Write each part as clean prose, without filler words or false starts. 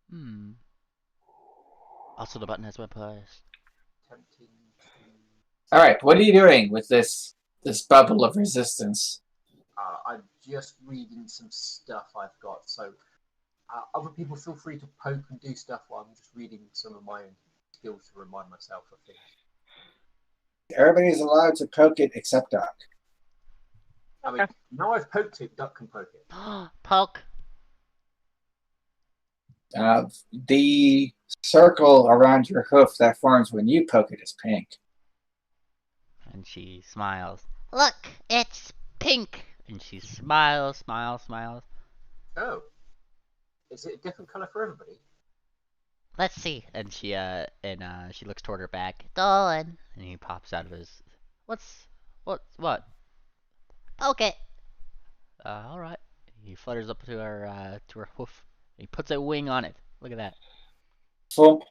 Hmm. Also, the button has been pushed. Tempting to... All right, what are you doing with this bubble of resistance? I'm just reading some stuff I've got, so other people feel free to poke and do stuff while I'm just reading some of my own skills to remind myself of things. Everybody's allowed to poke it except Doc. I mean, now I've poked it, Duck can poke it. Poke. The circle around your hoof that forms when you poke it is pink. And she smiles. Look, it's pink. And she smiles. Oh. Is it a different colour for everybody? Let's see. And she looks toward her back. Dolan. And he pops out of his. What? Poke it. All right. He flutters up to her hoof. He puts a wing on it. Look at that. Boom.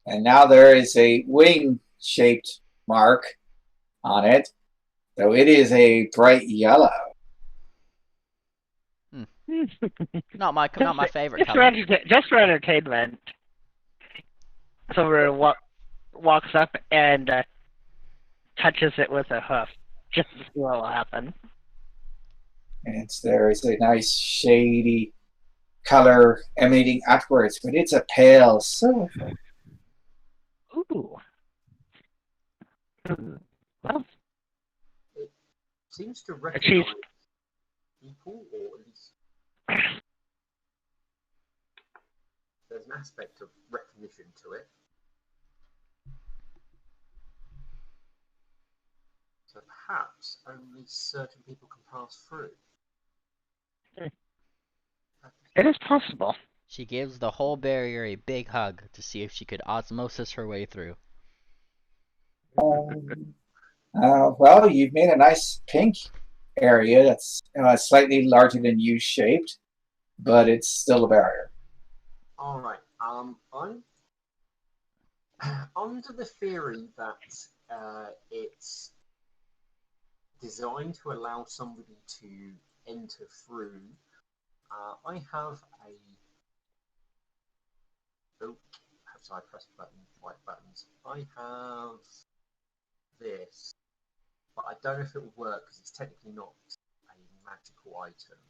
And now there is a wing-shaped mark on it, though it is a bright yellow. Not my favorite color. Just for entertainment. Silver walks up and touches it with a hoof, just to see what will happen. And there is a nice shady color emanating outwards, but it's a pale silver. Ooh. Well, it seems to recognize people, or at least there's an aspect of recognition to it. So perhaps only certain people can pass through. It is possible. She gives the whole barrier a big hug to see if she could osmosis her way through. Well, you've made a nice pink area that's slightly larger than U-shaped, but it's still a barrier. All right. I'm under the theory that it's designed to allow somebody to enter through. I have a... Oh, so I pressed white buttons. I have this, but I don't know if it will work because it's technically not a magical item.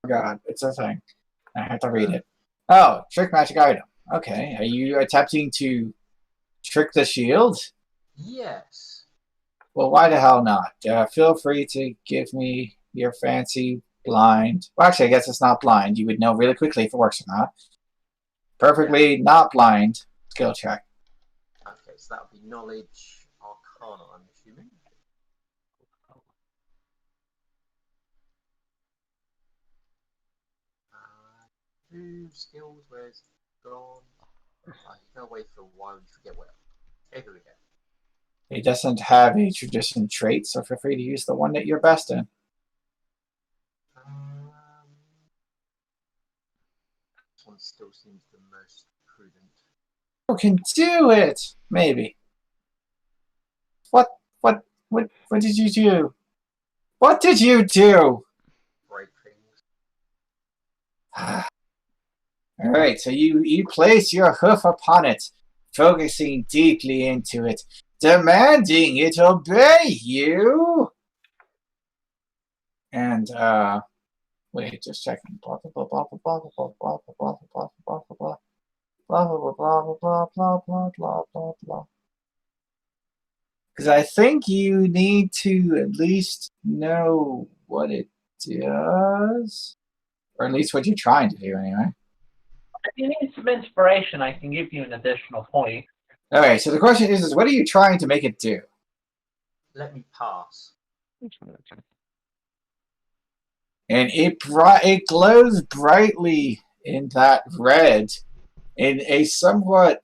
Oh God, it's a thing. I have to read it. Oh, trick magic item. Okay, are you attempting to trick the shield? Yes. Well, why the hell not? Feel free to give me your fancy blind. Well, actually, I guess it's not blind. You would know really quickly if it works or not. Perfectly not blind skill check. Okay, so that would be knowledge arcana, I'm assuming. Two skills, where's it gone? You go away for a while and you forget where. Okay, here we go. It doesn't have a tradition trait, so feel free to use the one that you're best in. This one still seems the most prudent. You can do it! Maybe. What did you do? What did you do? Break things. Alright, so you place your hoof upon it, focusing deeply into it, demanding it obey you! And, wait, just checking. Blah, blah, blah, blah, blah, blah, blah, blah, blah, blah, blah, blah. Blah blah blah blah blah blah blah blah blah. Because I think you need to at least know what it does, or at least what you're trying to do, anyway. If you need some inspiration, I can give you an additional point. Okay, so the question is what are you trying to make it do? Let me pass. And it glows brightly in that red, in a somewhat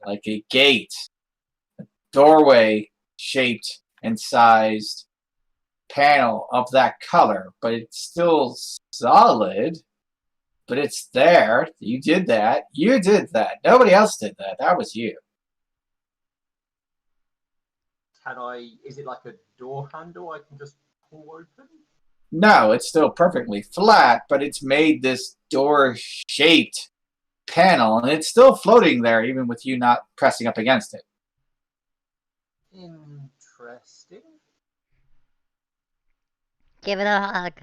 like a gate, a doorway shaped and sized panel of that color, but it's still solid. But it's there. You did that. You did that. Nobody else did that. That was you. Is it like a door handle I can just pull open? No, it's still perfectly flat, but it's made this door-shaped panel, and it's still floating there, even with you not pressing up against it. Interesting. Give it a hug.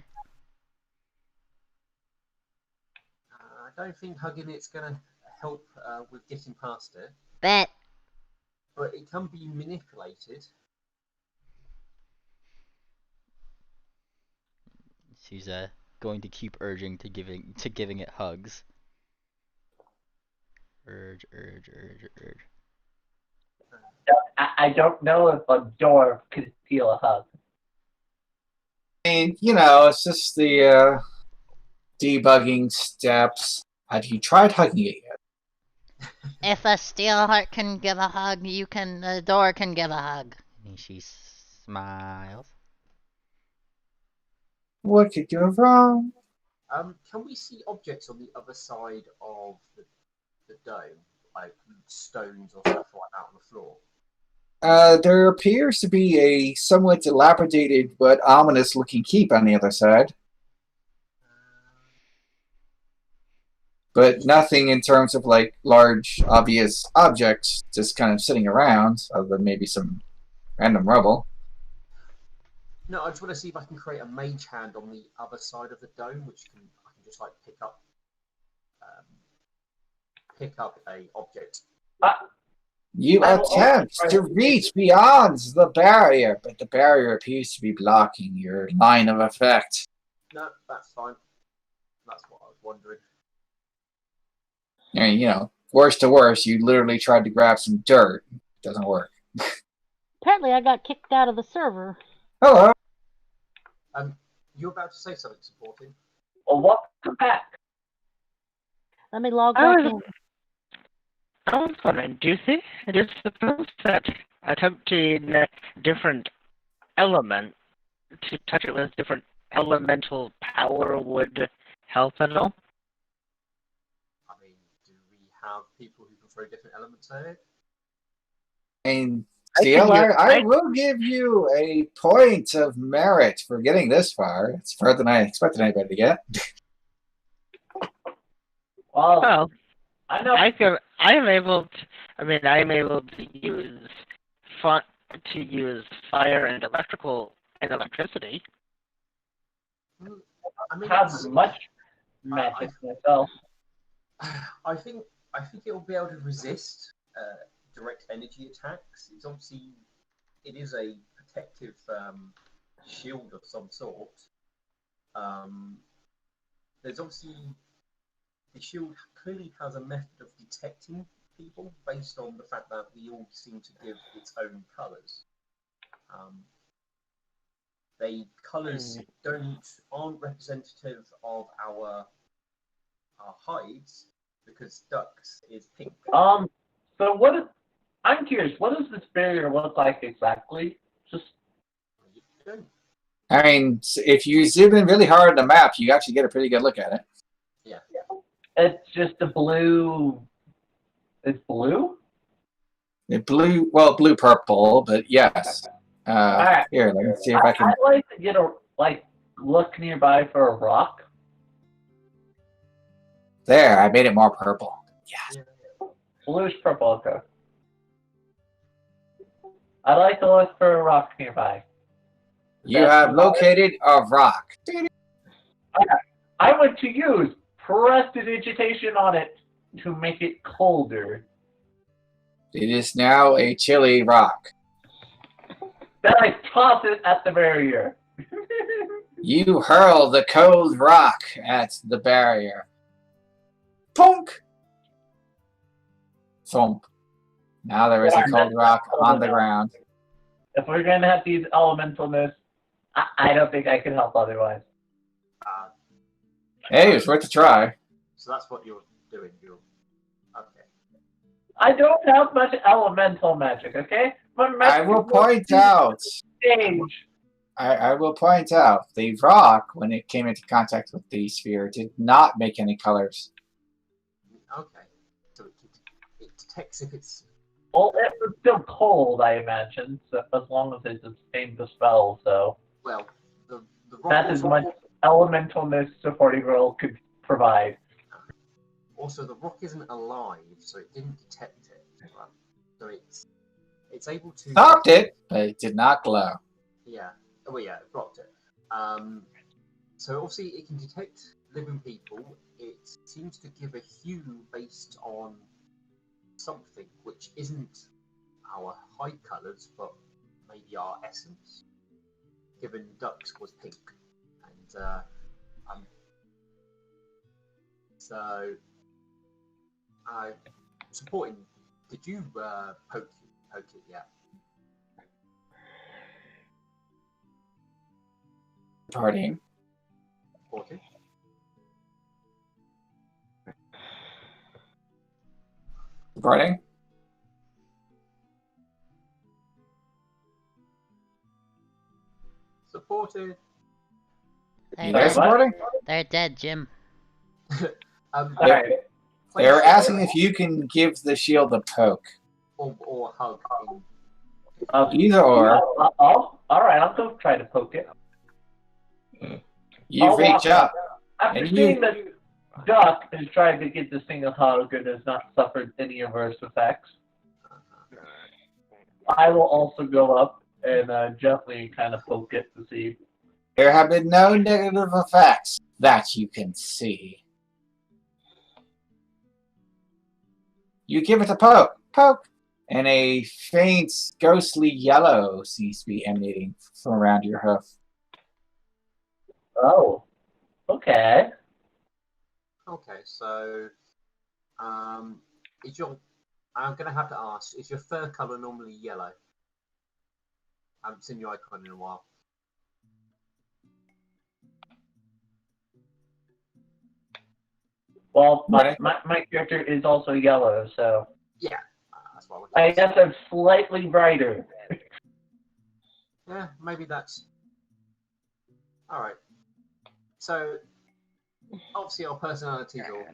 I don't think hugging it's going to help with getting past it, Bet. but it can be manipulated. She's going to keep urging to giving it hugs. Urge, urge, urge, urge. I don't know if a door could feel a hug. And, it's just the debugging steps. Have you tried hugging it yet? If a steel heart can give a hug, the door can give a hug. And she smiles. What could go wrong? Can we see objects on the other side of the dome, like stones or stuff like that on the floor? There appears to be a somewhat dilapidated but ominous-looking keep on the other side. But nothing in terms of like large, obvious objects just kind of sitting around, other than maybe some random rubble. No, I just want to see if I can create a mage hand on the other side of the dome, which I can just like pick up a object. You attempt to reach beyond the barrier, but the barrier appears to be blocking your line of effect. No, that's fine. That's what I was wondering. And, worst to worst, you literally tried to grab some dirt. It doesn't work. Apparently, I got kicked out of the server. Hello. You're about to say something supporting. Well, welcome back. Let me log back in. I was wondering, do you think it is supposed that attempting a different element to touch it with different elemental power would help at all? I mean, do we have people who can throw different elements at it? And Steel, I will give you a point of merit for getting this far. It's further than I expected anybody to get. Well, I know. I am able to use fire and electricity. I mean, Have much magic myself. I think it will be able to resist direct energy attacks. It is a protective shield of some sort. There's obviously the shield clearly has a method of detecting people based on the fact that we all seem to give its own colours. Colours aren't representative of our hides because ducks is pink. So I'm curious, what does this barrier look like exactly? I mean, if you zoom in really hard on the map, you actually get a pretty good look at it. Yeah. It's just a blue. It's blue? Blue purple, but yes. Right. Here, let me see if I can. I'd like to get look nearby for a rock. There, I made it more purple. Yes. Bluish purple, okay. I'd like to look for a rock nearby. You have located a rock. I want to use prestidigitation on it to make it colder. It is now a chilly rock. Then I toss it at the barrier. You hurl the cold rock at the barrier. Punk! Thump. Now there is a cold rock on the ground. If we're going to have these elementalness, I don't think I can help otherwise. Hey, it's worth a try. So that's what you're doing. Okay. I don't have much elemental magic, okay? I will point out. Stage. I will point out the rock, when it came into contact with the sphere, did not make any colors. Okay. So it detects if it's. Well, it was still cold, I imagine, so as long as it sustained the spell, so. Well, the the rock That's as much elementalness a 40-year-old could provide. Also, the rock isn't alive, so it didn't detect it. Right? So it's able to Stopped it, but it did not glow. Yeah. Oh, well, yeah, it blocked it. So obviously it can detect living people. It seems to give a hue based on something which isn't our high colours, but maybe our essence. Given ducks was pink, and so supporting. Did you poke it yet? Partying. Supporting. Partying. Supported. They're They're dead. supporting? They're dead, Jim. Alright. They're asking if you can give the shield a poke. or hug. Either or. Alright, I'll go try to poke it. You I'll reach walk up. After And seeing you- that Duck has tried to get this thing a hug and has not suffered any adverse effects, I will also go up and gently kind of poke it to see. There have been no negative effects that you can see. You give it a poke. Poke. And a faint, ghostly yellow seems to be emanating from around your hoof. Oh, okay. Okay, so is your I'm gonna have to ask, is your fur colour normally yellow? I haven't seen your icon in a while. Well, my character is also yellow, so Yeah, that's what I guess I'm slightly brighter. Yeah, maybe that's alright. So obviously our personalities will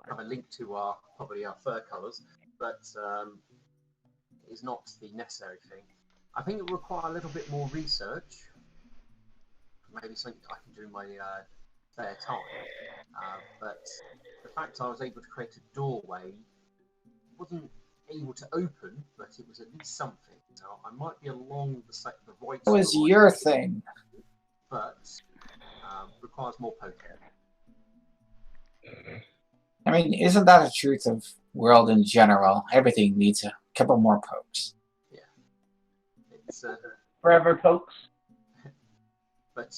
have a link to our probably our fur colours, but is not the necessary thing. I think it will require a little bit more research. Maybe something I can do in my spare time. But the fact I was able to create a doorway wasn't able to open, but it was at least something. So I might be along the right It was side, your thing. but requires more poking. I mean, isn't that the truth of world in general? Everything needs a couple more pokes. Yeah, it's Forever pokes. but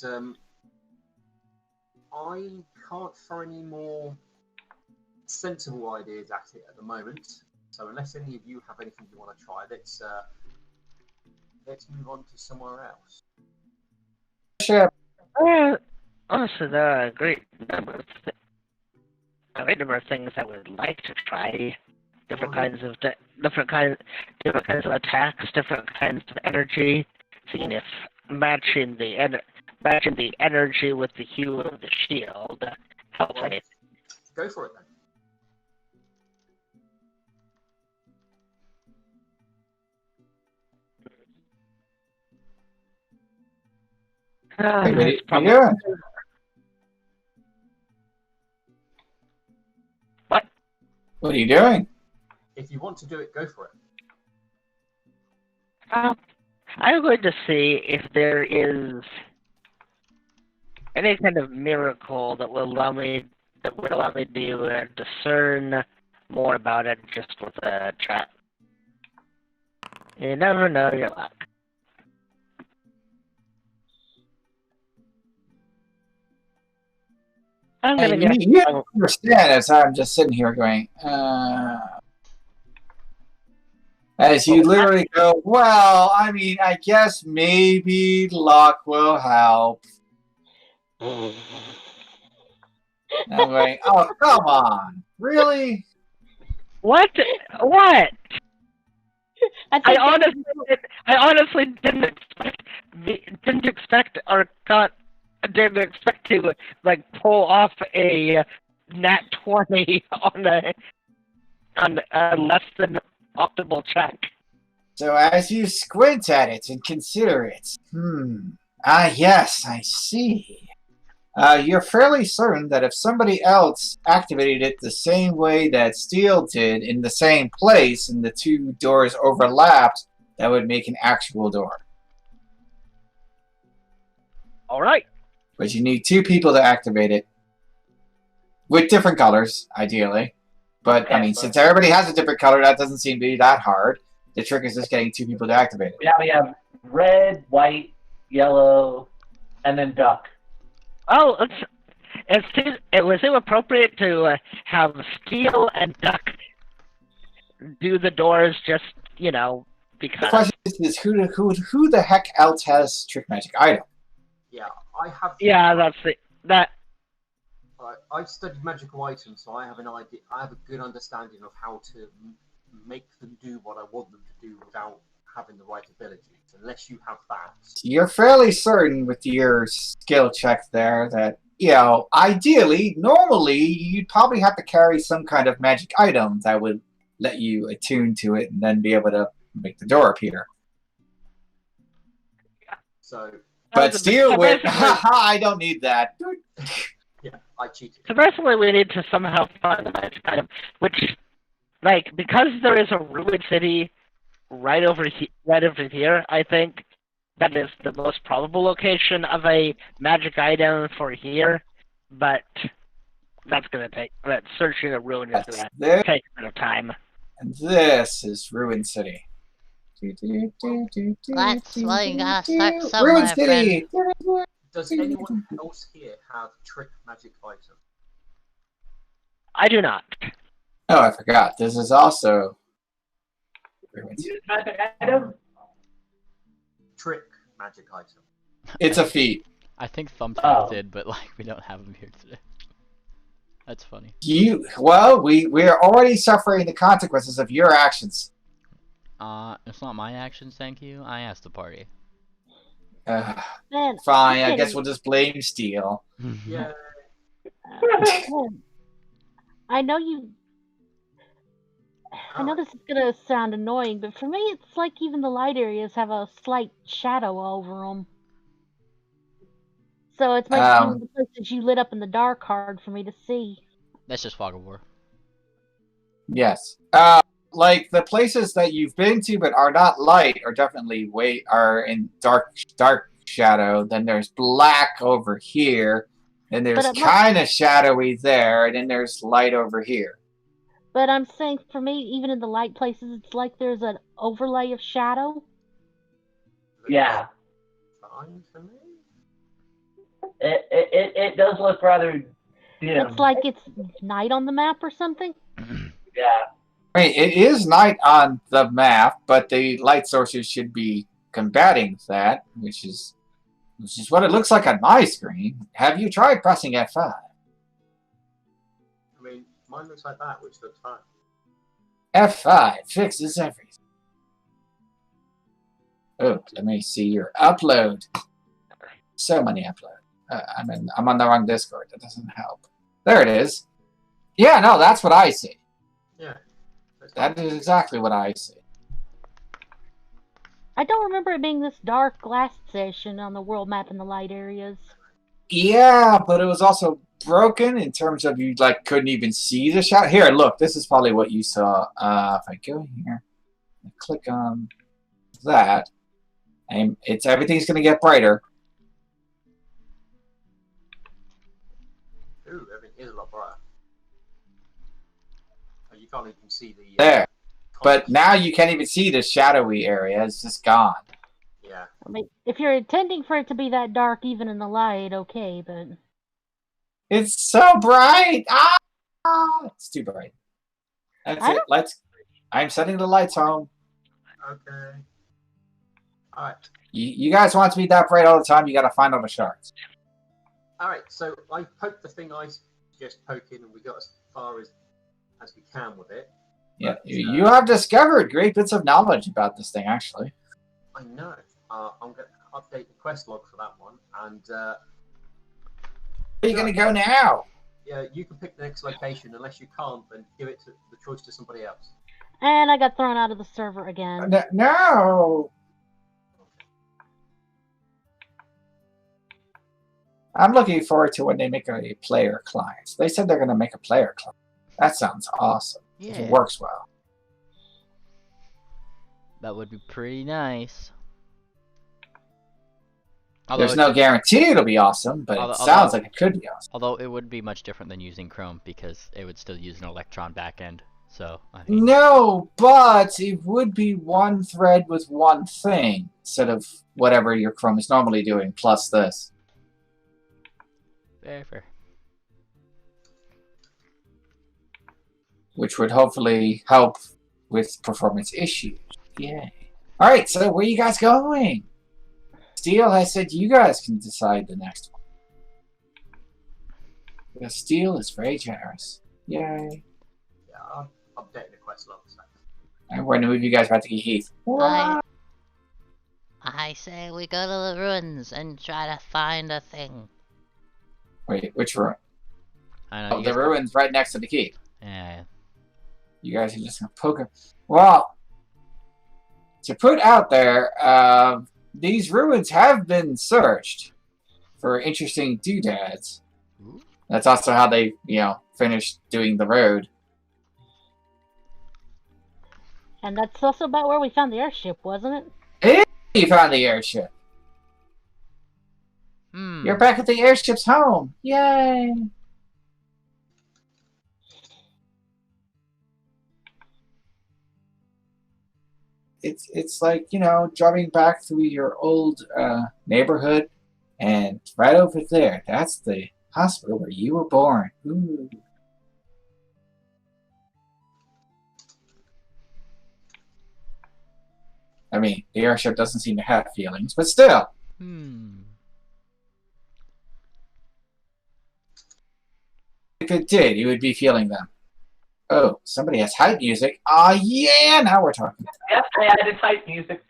I can't throw any more sensible ideas at it at the moment. So unless any of you have anything you want to try, let's move on to somewhere else. Sure. Honestly, there are a great number of things I would like to try. Different kinds of attacks, different kinds of energy. Seeing if matching the energy with the hue of the shield helps Well, anything. go for it then. Hey, what are you Probably- doing? What? What are you doing? If you want to do it, go for it. I'm going to see if there is any kind of miracle that would allow me to discern more about it just with a chat. You never know your luck. I'm gonna And get. you understand as I'm just sitting here going, as you literally go, well, I mean, I guess maybe luck will help. And I'm going, oh, come on. Really? What? What? I I think honestly didn't expect to like pull off a nat 20 on a less than optimal check. So as you squint at it and consider it, Ah, yes, I see. You're fairly certain that if somebody else activated it the same way that Steel did in the same place and the two doors overlapped, that would make an actual door. All right. But you need two people to activate it. With different colors, ideally. But, I mean, since everybody has a different color, that doesn't seem to be that hard. The trick is just getting two people to activate it. Yeah, we have red, white, yellow, and then duck. Oh, was it appropriate to have Steel and Duck do the doors just, The because? question is who the heck else has trick magic item? Yeah, I have. Yeah, that's it. That. I've studied magical items, so I have an idea. I have a good understanding of how to make them do what I want them to do without having the right abilities. Unless you have that. You're fairly certain with your skill check there that, ideally, normally, you'd probably have to carry some kind of magic item that would let you attune to it and then be able to make the door appear. So. But Steel would, I don't need that. Yeah, I cheated. So basically, we need to somehow find the magic item, which, because there is a ruined city right over here, I think that is the most probable location of a magic item for here. But that's gonna take. But searching a ruin is gonna take a bit of time. And this is Ruin City. Let's start somewhere, Ruin City! friend. Does anyone else here have trick magic item? I do not. Oh, I forgot. This is also Ruin City. Trick magic item. It's a feat. I think Thumbtack did, but we don't have him here today. That's funny. We're already suffering the consequences of your actions. It's not my actions, thank you. I asked the party. Man, Fine, I guess we'll just blame Steel. Yeah. man, I know you. I know this is gonna sound annoying, but for me, it's like even the light areas have a slight shadow over them. So it's like even the places you lit up in the dark hard for me to see. That's just Fog of War. Yes. Like the places that you've been to but are not light are definitely are in dark shadow. Then there's black over here. Then there's kind of shadowy there, and then there's light over here. But I'm saying for me, even in the light places, it's like there's an overlay of shadow. Yeah. Fine for me. It does look rather dim. It's like it's night on the map or something. Yeah. I mean, it is night on the map, but the light sources should be combating that, which is what it looks like on my screen. Have you tried pressing F5? I mean, mine looks like that, which looks fine. F5 fixes everything. Oh, let me see your upload. So many uploads. I'm on the wrong Discord. That doesn't help. There it is. Yeah, no, that's what I see. Yeah. That is exactly what I see. I don't remember it being this dark last session on the world map in the light areas. Yeah, but it was also broken in terms of you couldn't even see the shot. Here, look, this is probably what you saw. If I go here and click on that, and everything's gonna get brighter. Ooh, everything is a lot brighter. You can't even see the... there. But now you can't even see the shadowy area. It's just gone. Yeah. I mean, if you're intending for it to be that dark even in the light, okay, but... It's so bright! It's too bright. That's it. I'm setting the lights home. Okay. Alright. You guys want to be that bright all the time, you gotta find all the shards. Alright, so I poked the thing I just poking, and we got as far as we can with it. Yeah, you have discovered great bits of knowledge about this thing, actually. I know. I'm going to update the quest log for that one, and... Where are you going to go now? Yeah, you can pick the next location. Unless you can't, then give it the choice to somebody else. And I got thrown out of the server again. No! I'm looking forward to when they make a player client. They said they're going to make a player client. That sounds awesome. Yeah. If it works well. That would be pretty nice. There's no guarantee it'll be awesome, but it sounds like it could be awesome. Although it would be much different than using Chrome because it would still use an Electron backend. So I mean, No, but it would be one thread with one thing instead of whatever your Chrome is normally doing plus this. very fair. Which would hopefully help with performance issues. Yay. Alright, so where are you guys going? Steel has said you guys can decide the next one. Because Steel is very generous. Yay. Yeah, I'm updating the quest log. So. And we're gonna move you guys back to Heath. I say we go to the ruins and try to find a thing. Wait, which ruin? I know. Oh, the ruin's right next to the keep. Yeah. You guys are just gonna poke her. Well, to put out there, these ruins have been searched for interesting doodads. Ooh. That's also how they, finished doing the road. And that's also about where we found the airship, wasn't it? You found the airship. You're back at the airship's home. Yay! It's like, driving back through your old neighborhood, and right over there, that's the hospital where you were born. Ooh. I mean, the airship doesn't seem to have feelings, but still. If it did, you would be feeling them. Oh, somebody has hype music. Aw, yeah, now we're talking. Yep, I added hype music.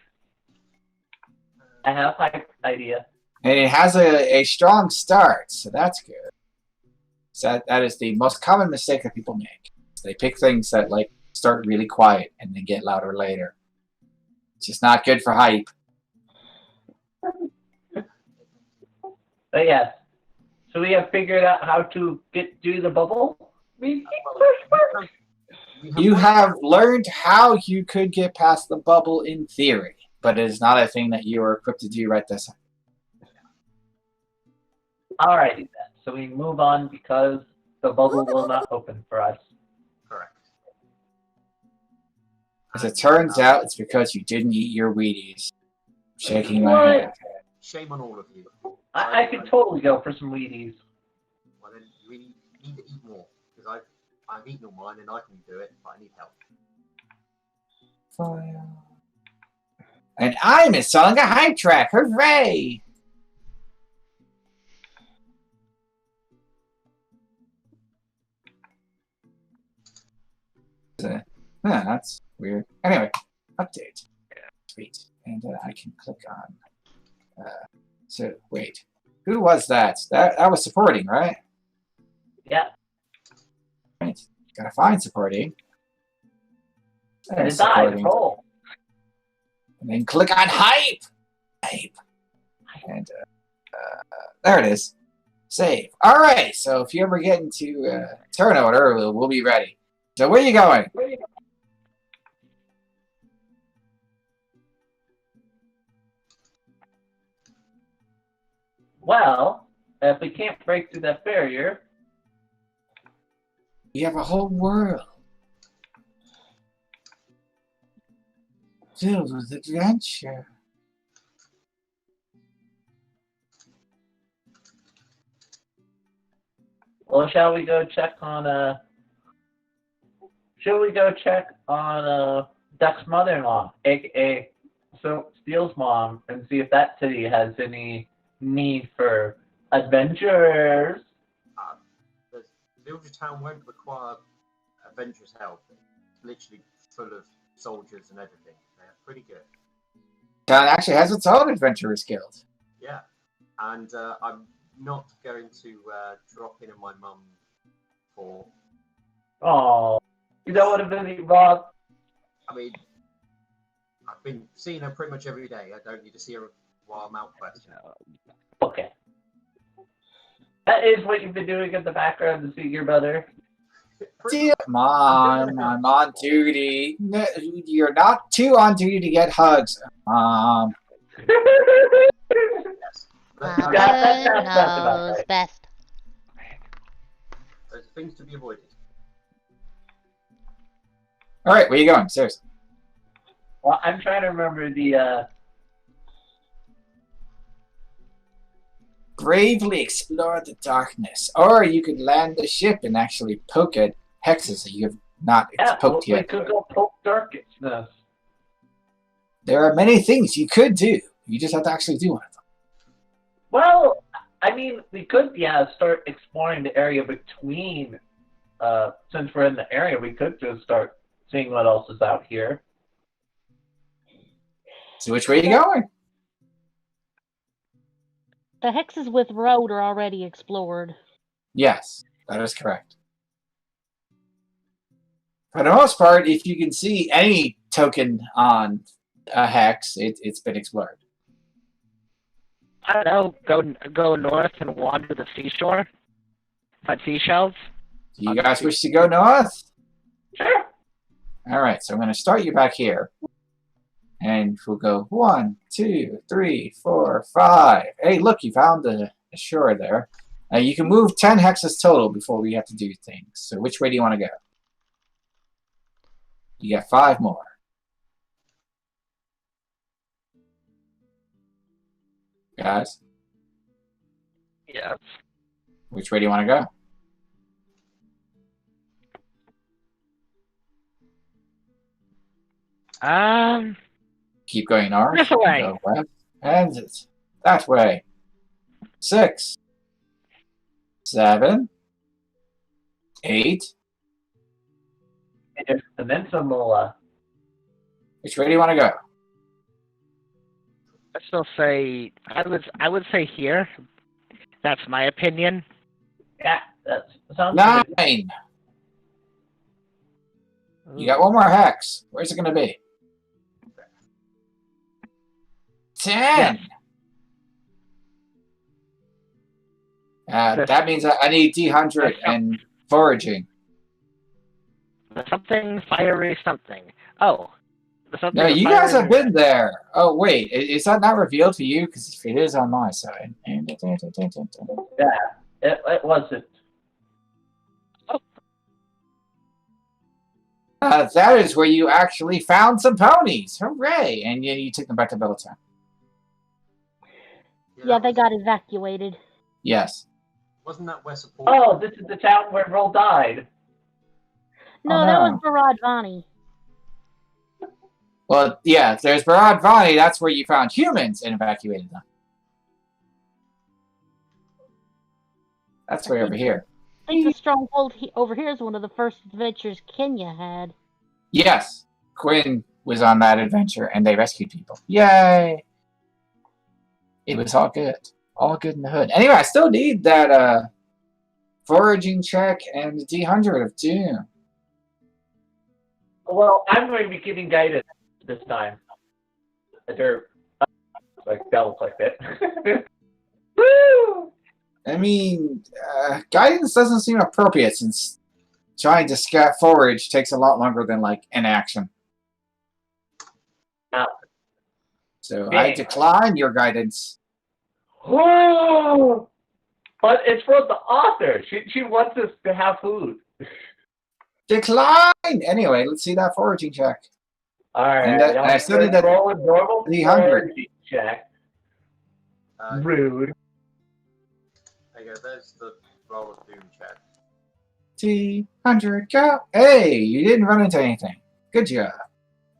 I have hype idea. And it has a strong start, so that's good. So that is the most common mistake that people make. They pick things that start really quiet and then get louder later. It's just not good for hype. But yes, so we have figured out how to do the bubble. You have learned how you could get past the bubble in theory, but it is not a thing that you are equipped to do right this time. Alrighty then. So we move on because the bubble will not open for us. Correct. As it turns out, it's because you didn't eat your Wheaties. Shaking my head. Shame on all of you. I could totally go for some Wheaties. Well, then you really need to eat more because I've eaten all mine and I can do it, but I need help. Fire. And I'm installing a hype track. Hooray! That's weird. Anyway, update. Sweet. And I can click on. So wait, who was that? That was supporting, right? Yeah. Right. Gotta find supporting. And it's I, roll. And then click on hype. Hype. And there it is. Save. All right. So if you ever get into turn order, we'll be ready. So where are you going? Well, if we can't break through that barrier, we have a whole world filled with adventure. well, shall we go check on Duck's mother-in-law, aka Steel's mom, and see if that city has any need for adventurers? The village town won't require adventurers' help. It's literally full of soldiers and everything. They're pretty good. Town actually has its own adventurers guild. Yeah, and I'm not going to drop in on my mum for. Oh, you don't want to visit Rob? I mean, I've been seeing her pretty much every day. I don't need to see her while I'm out questing. Okay. That is what you've been doing in the background to see your brother. Pretty much. Mom, I'm on duty. No, you're not too on duty to get hugs. Yes. Papa that sounds about knows right. best. Those are things to be avoided. All right, where you going? Seriously. Well, I'm trying to remember the. Bravely explore the darkness, or you could land the ship and actually poke at hexes that you have not poked we yet. could go poke darkness. There are many things you could do. You just have to actually do one of them. Well, I mean, we could, start exploring the area between. Since we're in the area, we could just start seeing what else is out here. So which way are you going? The hexes with road are already explored. Yes, that is correct. For the most part, if you can see any token on a hex, it's been explored. I don't know. Go north and wander the seashore. Find seashells. Do you guys wish to go north? Sure. All right, so I'm going to start you back here. And we'll go 1, 2, 3, 4, 5. Hey, look, you found the shore there. You can move 10 hexes total before we have to do things. So which way do you want to go? You got 5 more. Guys, Yes. which way do you want to go? Keep going north. This way. Go west. And it's that way. 6, 7, 8. And then some will. Which way do you want to go? I still say I would say here. That's my opinion. Yeah, that sounds 9. good. You got one more hex. Where's it going to be? 10. That means I need D100 and foraging. Something fiery something. Oh. Something No, you guys have fiery- been there. Oh, wait. Is that not revealed to you? Because if it is on my side. It wasn't. That is where you actually found some ponies. Hooray! And you took them back to Bellatown. Yeah, they got evacuated. Yes. Wasn't that where support? Oh, this is the town where Roll died. No, Oh, that no. was Barad Vani. Well, yeah, there's Barad Vani. That's where you found humans and evacuated them. That's way over here. I think the stronghold over here is one of the first adventures Kenya had. Yes. Quinn was on that adventure and they rescued people. Yay! It was all good. All good in the hood. Anyway, I still need that foraging check and the D100 of Doom. Well, I'm going to be giving guidance this time. They're like bells like that. Woo! I mean, guidance doesn't seem appropriate since trying to forage takes a lot longer than like an action. So I decline your guidance. Whoa! But it's from the author. She wants us to have food. Decline! Anyway, let's see that foraging check. Alright. And I still need that roll a normal 300. foraging check. Uh, Rude. There you go. There's the roll of doom check. D100, go! Hey, you didn't run into anything. Good job.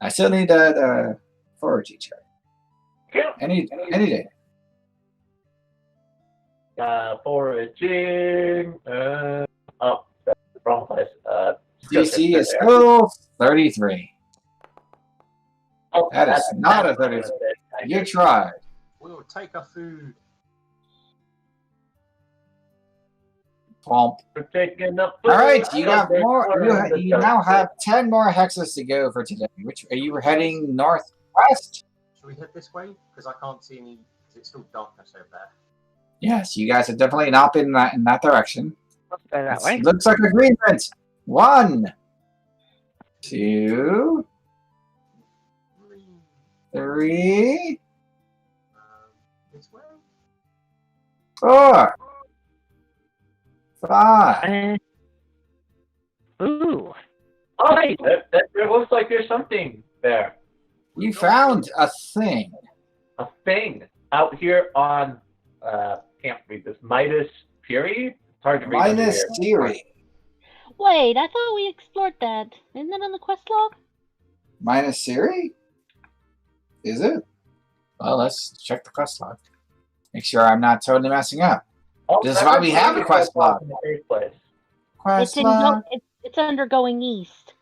I still need that foraging check. Any day. Foraging. Oh, that's the wrong place. DC is still 33. Oh, That is not a 33. You tried. We'll take our food. Plump. We're taking up food. All right, you got There's more. more in You the now dark. have 10 more hexes to go for today. Which are you heading northwest? Should we head this way? Because I can't see any. Is it still darkness over there? Yes, you guys have definitely not been in that direction. Let's go that way. Looks like agreement. 1, 2, 3, This way? 4, 5. Ooh. Oh, hey, there looks like there's something there. You found a thing. A thing out here on, can't read this, Midas Fury? It's hard to read under Minus here. Siri. Wait, I thought we explored that. Isn't it on the quest log? Minus Siri? Is it? Well, let's check the quest log. Make sure I'm not totally messing up. Oh, This is why we have a quest log. in the first place. Quest It's log. it's under going east.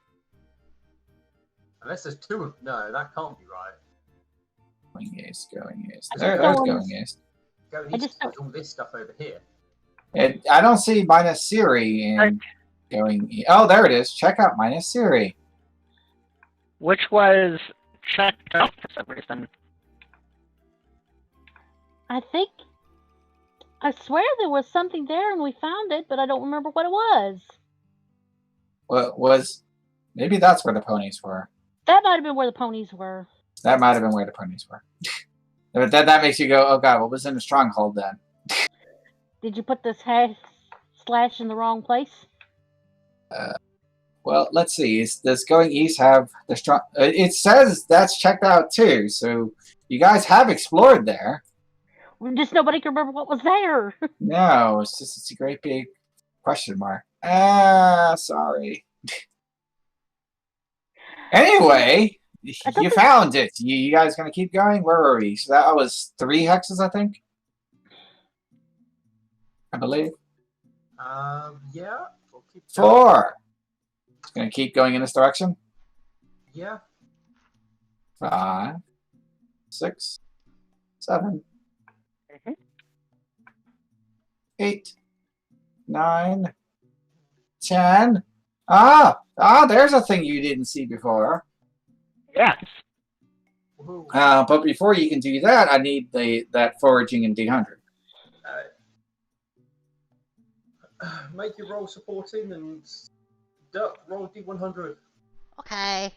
Unless there's two of... No, that can't be right. Going east, going east. Is it There's going going east. Going I east, just don't- there's all this stuff over here. I don't see minus Siri in going east. Oh, there it is. Check out minus Siri. Which was checked out for some reason. I swear there was something there and we found it, but I don't remember what it was. What was? Maybe that's where the ponies were. That might have been where the ponies were. That might have been where the ponies were. But then that makes you go, oh god, what was in the stronghold then? Did you put this slash in the wrong place? Well, let's see. Does going east have the strong? It says that's checked out too. So you guys have explored there. Just nobody can remember what was there. No, it's a great big question mark. Sorry. Anyway, you found it. You guys gonna keep going? Where were we? So that was 3 hexes, I think. I believe. Yeah. We'll keep 4. It's gonna keep going in this direction. Yeah. 5, 6, 7, 8, 9, 10. There's a thing you didn't see before. Yes. Woohoo. But before you can do that, I need that foraging in D100. Make your roll supporting and Duck roll D100. Okay.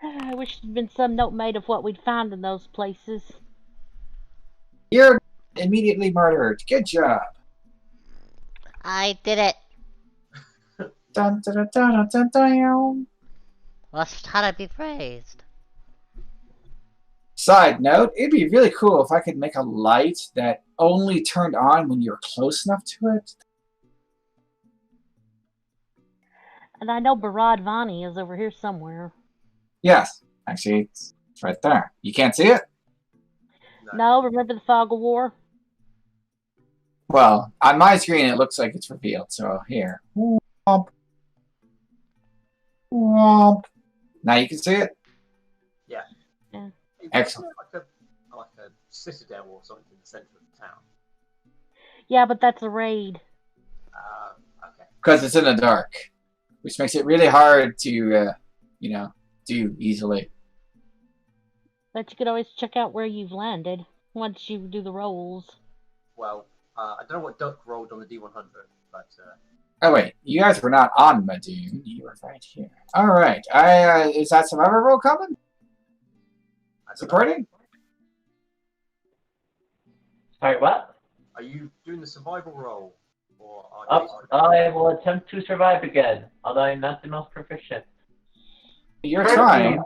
I wish there'd been some note made of what we'd found in those places. You're immediately murdered. Good job. I did it. Dun, dun, dun, dun, dun, dun. That's how to be praised. Side note, it'd be really cool if I could make a light that only turned on when you're close enough to it. And I know Barad Vani is over here somewhere. Yes, actually, it's right there. You can't see it? No, remember the Fog of War? Well, on my screen, it looks like it's revealed. So here. Womp. Womp. Now you can see it? Yeah. Yeah. Excellent. Like a citadel or something in the center of the town. Yeah, but that's a raid. Okay. Because it's in the dark, which makes it really hard to, do easily. But you could always check out where you've landed once you do the rolls. Well, I don't know what Duck rolled on the D100, but Oh wait, you guys were not on Madoon. You were right here. All right. Is that survivor roll coming? Supporting? Sorry, what? Are you doing the survival roll? Or I will attempt to survive again, although I'm not the most proficient. You're trying.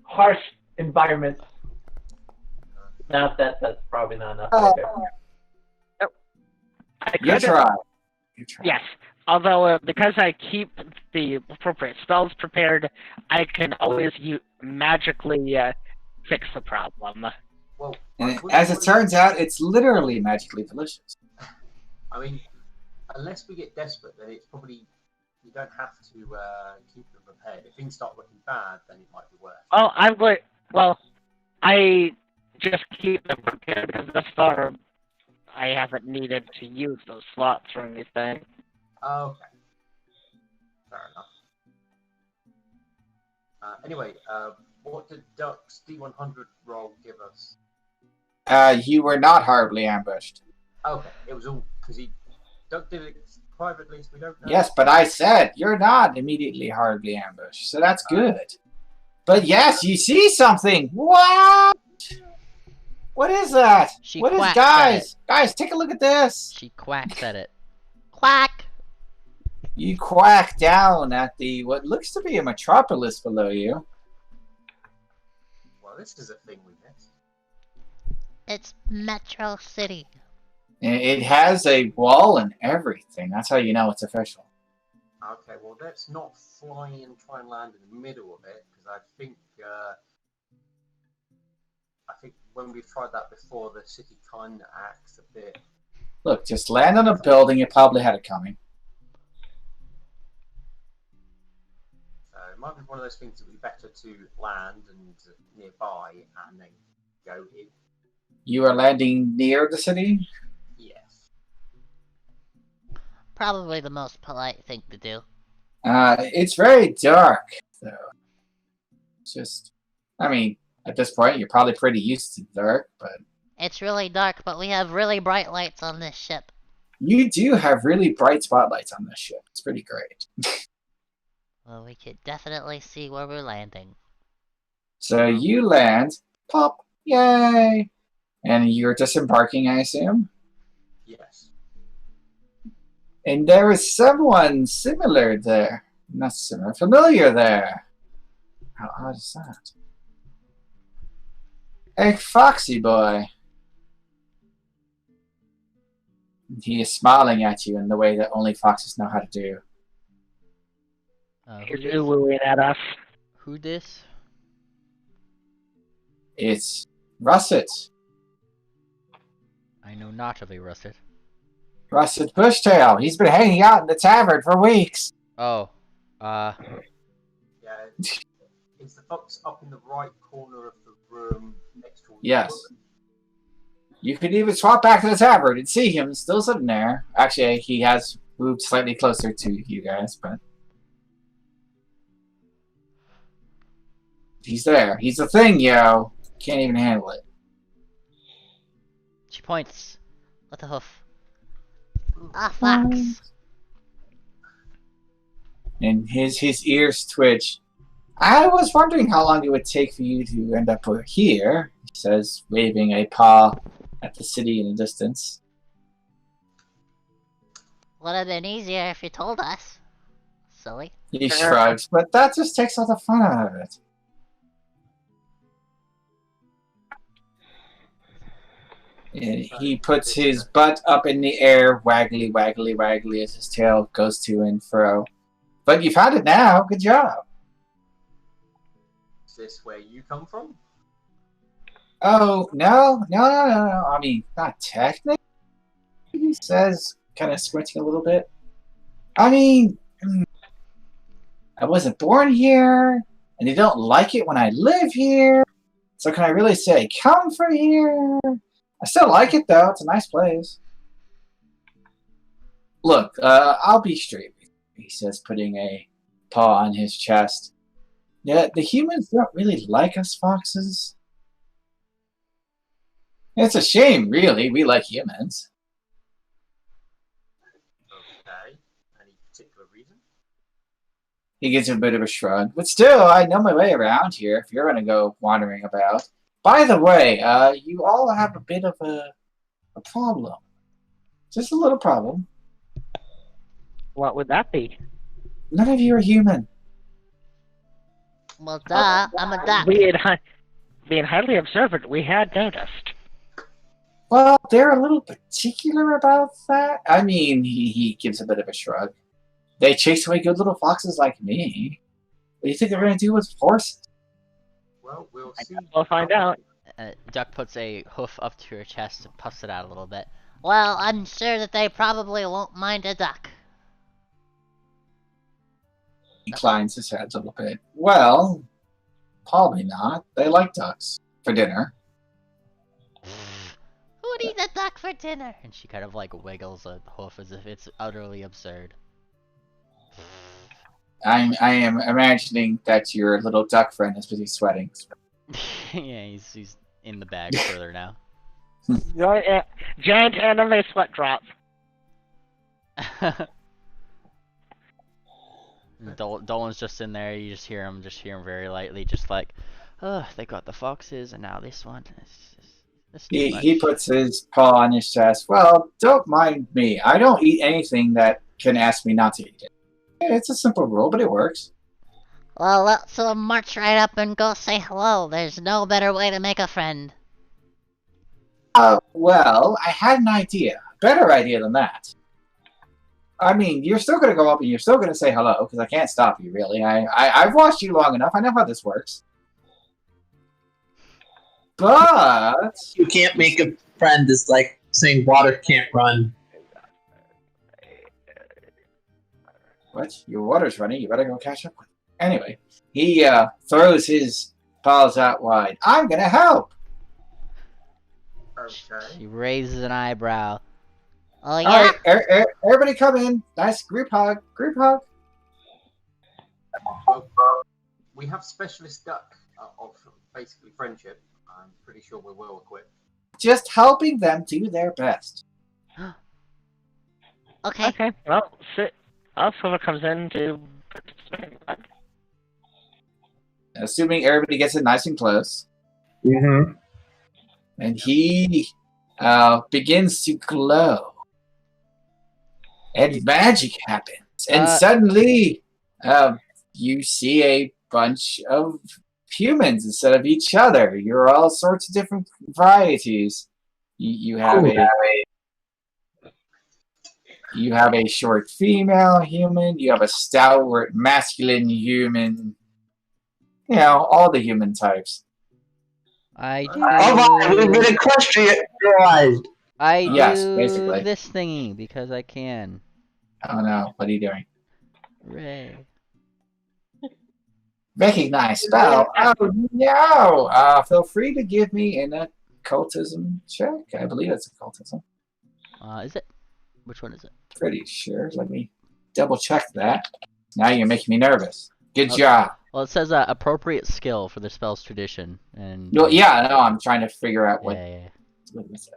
Harsh environments. Now that's probably not enough. Either. You try. Yes. Although, because I keep the appropriate spells prepared, I can always magically fix the problem. Well, And as it turns out, it's literally magically delicious. I mean, unless we get desperate, then it's probably you don't have to keep them prepared. If things start looking bad, then it might be worth. I just keep them prepared because thus far I haven't needed to use those slots or anything. Okay. Fair enough. Anyway, what did Duck's D100 roll give us? You were not horribly ambushed. Okay, it was all because Doug did it privately, so we don't know. Yes, but I said you're not immediately horribly ambushed, so that's good. But yes, you see something. What? What is that? She What is, quacks guys? Guys, take a look at this. She quacks at it. Quack! You quack down at the what looks to be a metropolis below you. Well, this is a thing we missed. It's Metro City. It has a wall and everything. That's how you know it's official. Okay, well, let's not fly and try and land in the middle of it, because I think when we've tried that before, the city kind of acts a bit. Look, just land on a building. You probably had it coming. It might be one of those things that would be better to land and nearby and then go in. You are landing near the city? Yes. Probably the most polite thing to do. It's very dark, though. Just, I mean, at this point, you're probably pretty used to the dark, but... It's really dark, but we have really bright lights on this ship. You do have really bright spotlights on this ship. It's pretty great. Well, we could definitely see where we're landing. So you land, pop, yay! And you're disembarking, I assume? Yes. And there is someone similar there. Not similar, familiar there. How odd is that? A foxy boy. He is smiling at you in the way that only foxes know how to do. Who He's dis? ooh-ooing at us. Who dis? It's Russet. I know not of a russet. Russet Bushtail. He's been hanging out in the tavern for weeks. Oh, Yeah. Is the fox up in the right corner of the room next to Yes. You could even swap back to the tavern and see him still sitting there. Actually, he has moved slightly closer to you guys, but... He's there. He's a thing, yo. Can't even handle it. she points. What the hoof? Ah, fox. And his ears twitch. I was wondering how long it would take for you to end up here, he says, waving a paw at the city in the distance. Would have been easier if you told us. Silly. He shrugs, but that just takes all the fun out of it. And he puts his butt up in the air, waggly, waggly, waggly, as his tail goes to and fro. But you found it now. Good job. Is this where you come from? Oh, no. I mean, not technically, he says, kind of squinting a little bit. I mean, I wasn't born here, and they don't like it when I live here. So can I really say I come from here? I still like it, though. It's a nice place. Look, I'll be straight with you, he says, putting a paw on his chest. Yeah, the humans don't really like us foxes. It's a shame, really. We like humans. Okay. Any particular reason? He gives him a bit of a shrug. But still, I know my way around here if you're going to go wandering about. By the way, you all have a bit of a problem. Just a little problem. What would that be? None of you are human. Well, duh. I'm a duck. Being highly observant, we had noticed. Well, they're a little particular about that. I mean, he gives a bit of a shrug. They chase away good little foxes like me. What do you think they're going to do with horses? Well, we'll see. We'll find out. Duck puts a hoof up to her chest and puffs it out a little bit. Well, I'm sure that they probably won't mind a duck. He inclines his head a little bit. Well, probably not. They like ducks for dinner. Who'd eat a duck for dinner? And she kind of like wiggles a hoof as if it's utterly absurd. I am imagining that your little duck friend is busy sweating. Yeah, he's in the bag further now. Giant anime sweat drops. Dolan's just in there. You just hear him very lightly, just like, oh, they got the foxes, and now this one. It's too much. He puts his paw on his chest. Well, don't mind me. I don't eat anything that can ask me not to eat it. It's a simple rule, but it works. Well, let's march right up and go say hello. There's no better way to make a friend. Well, I had an idea. Better idea than that. I mean, you're still going to go up and you're still going to say hello, because I can't stop you, really. I've watched you long enough. I know how this works. But... You can't make a friend is like saying water can't run. What? Your water's running. You better go catch up with it. Anyway, he throws his paws out wide. I'm going to help! Okay. She raises an eyebrow. Oh, yeah? All right, everybody come in. Nice group hug. Group hug. Well, we have specialist duck of basically friendship. I'm pretty sure we're well equipped. Just helping them do their best. Okay. Okay, well, Silver comes in to participate. Assuming everybody gets it nice and close. Mm-hmm. And he begins to glow. And magic happens. And suddenly, you see a bunch of humans instead of each other. You're all sorts of different varieties. You have a short female human. You have a stalwart masculine human. You know, all the human types. I do. Oh my, we've been equestrianized. Yes, basically. This thingy because I can. Oh no, what are you doing? Hooray. Recognize spell. Oh no! Feel free to give me an occultism check. I believe it's occultism. Is it? Which one is it? Pretty sure. Let me double check that. Now you're making me nervous. Good job. Well, it says appropriate skill for the spell's tradition, and. Well, yeah, no, I'm trying to figure out what. Yeah. What is it?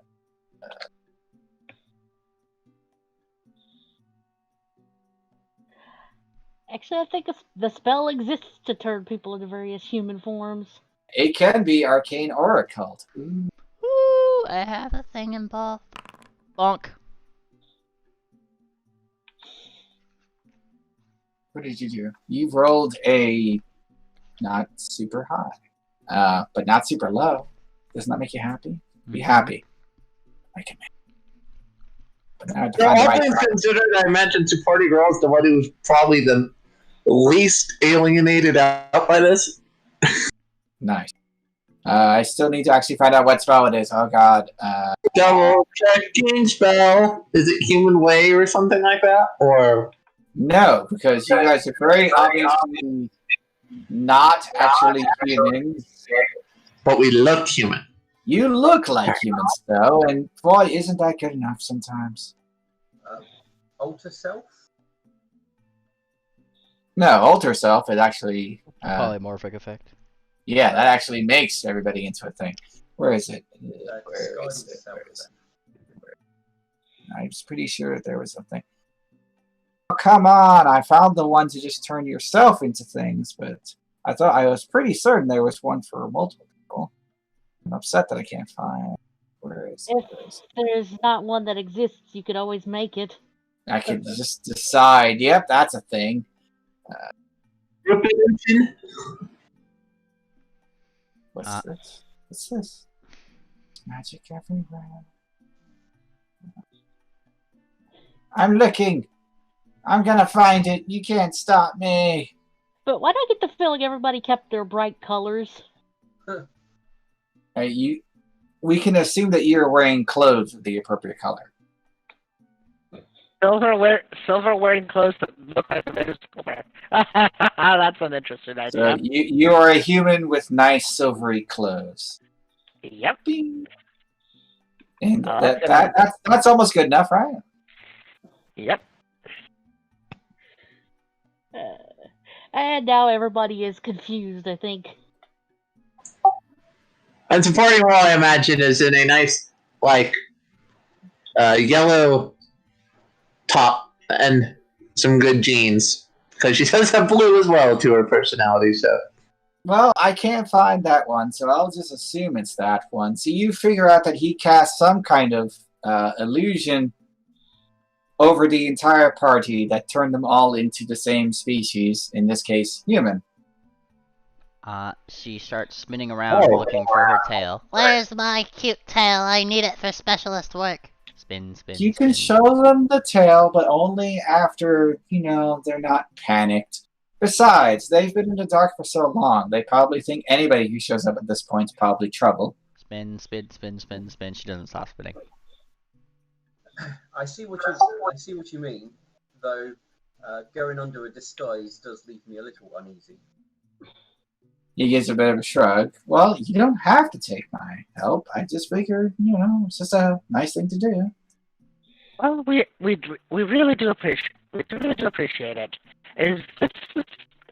Actually, I think the spell exists to turn people into various human forms. It can be arcane or occult. Woo! I have a thing in both. Bonk. What did you do? You've rolled a not super high, but not super low. Doesn't that make you happy? Be happy. I can make. But now I have to find the All right things track. considered, I mentioned to Party Girls the one who's probably the least alienated out by this. Nice. I still need to actually find out what spell it is. Oh god. Double checking spell. Is it Human Way or something like that? Or No, because you guys are very obviously not actually humans. but we look human. You look like humans, though, and boy, isn't that good enough sometimes. Alter self? No, alter self is actually... Polymorphic effect. Yeah, that actually makes everybody into a thing. Where is it? Where Disguise is it? self, Where is it? I was pretty sure there was something. Oh, come on! I found the one to just turn yourself into things, but I was pretty certain there was one for multiple people. I'm upset that I can't find. Where is it? If there's not one that exists, you could always make it. I could just decide. Yep, that's a thing. Revolution. What's this? What's this? Magic everywhere. I'm looking. I'm gonna find it. You can't stop me. But why do I get the feeling everybody kept their bright colors? We can assume that you're wearing clothes of the appropriate color. Silver wearing clothes that look like a musical bear. That's an interesting idea. So you are a human with nice silvery clothes. Yep. Bing. And that's almost good enough, right? Yep. And now everybody is confused, I think. And Party Girl, I imagine, is in a nice, like yellow top and some good jeans because she does have blue as well to her personality. So Well, I can't find that one, so I'll just assume it's that one. So you figure out that he cast some kind of illusion over the entire party that turned them all into the same species, in this case, human. She starts spinning around looking for her tail. Where's my cute tail? I need it for specialist work. Spin, spin, You can spin. show them the tail, but only after, they're not panicked. Besides, they've been in the dark for so long, they probably think anybody who shows up at this point is probably trouble. Spin, spin, spin, spin, spin. She doesn't stop spinning. I see what you mean, though. Going under a disguise does leave me a little uneasy. He gives a bit of a shrug. Well, you don't have to take my help. I just figured, it's just a nice thing to do. Well, we really do appreciate it. Is this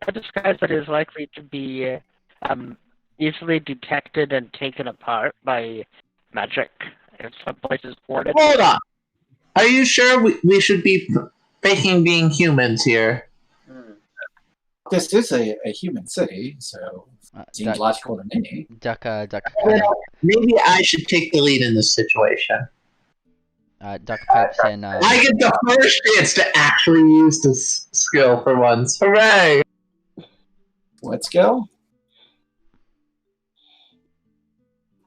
a disguise that is likely to be easily detected and taken apart by magic in some places boarded? hold on. Are you sure we should be faking being humans here? This is a human city, so seems logical to me. Duck. Maybe I should take the lead in this situation. Duck pipes in. I get the first chance to actually use this skill for once. Hooray! What skill?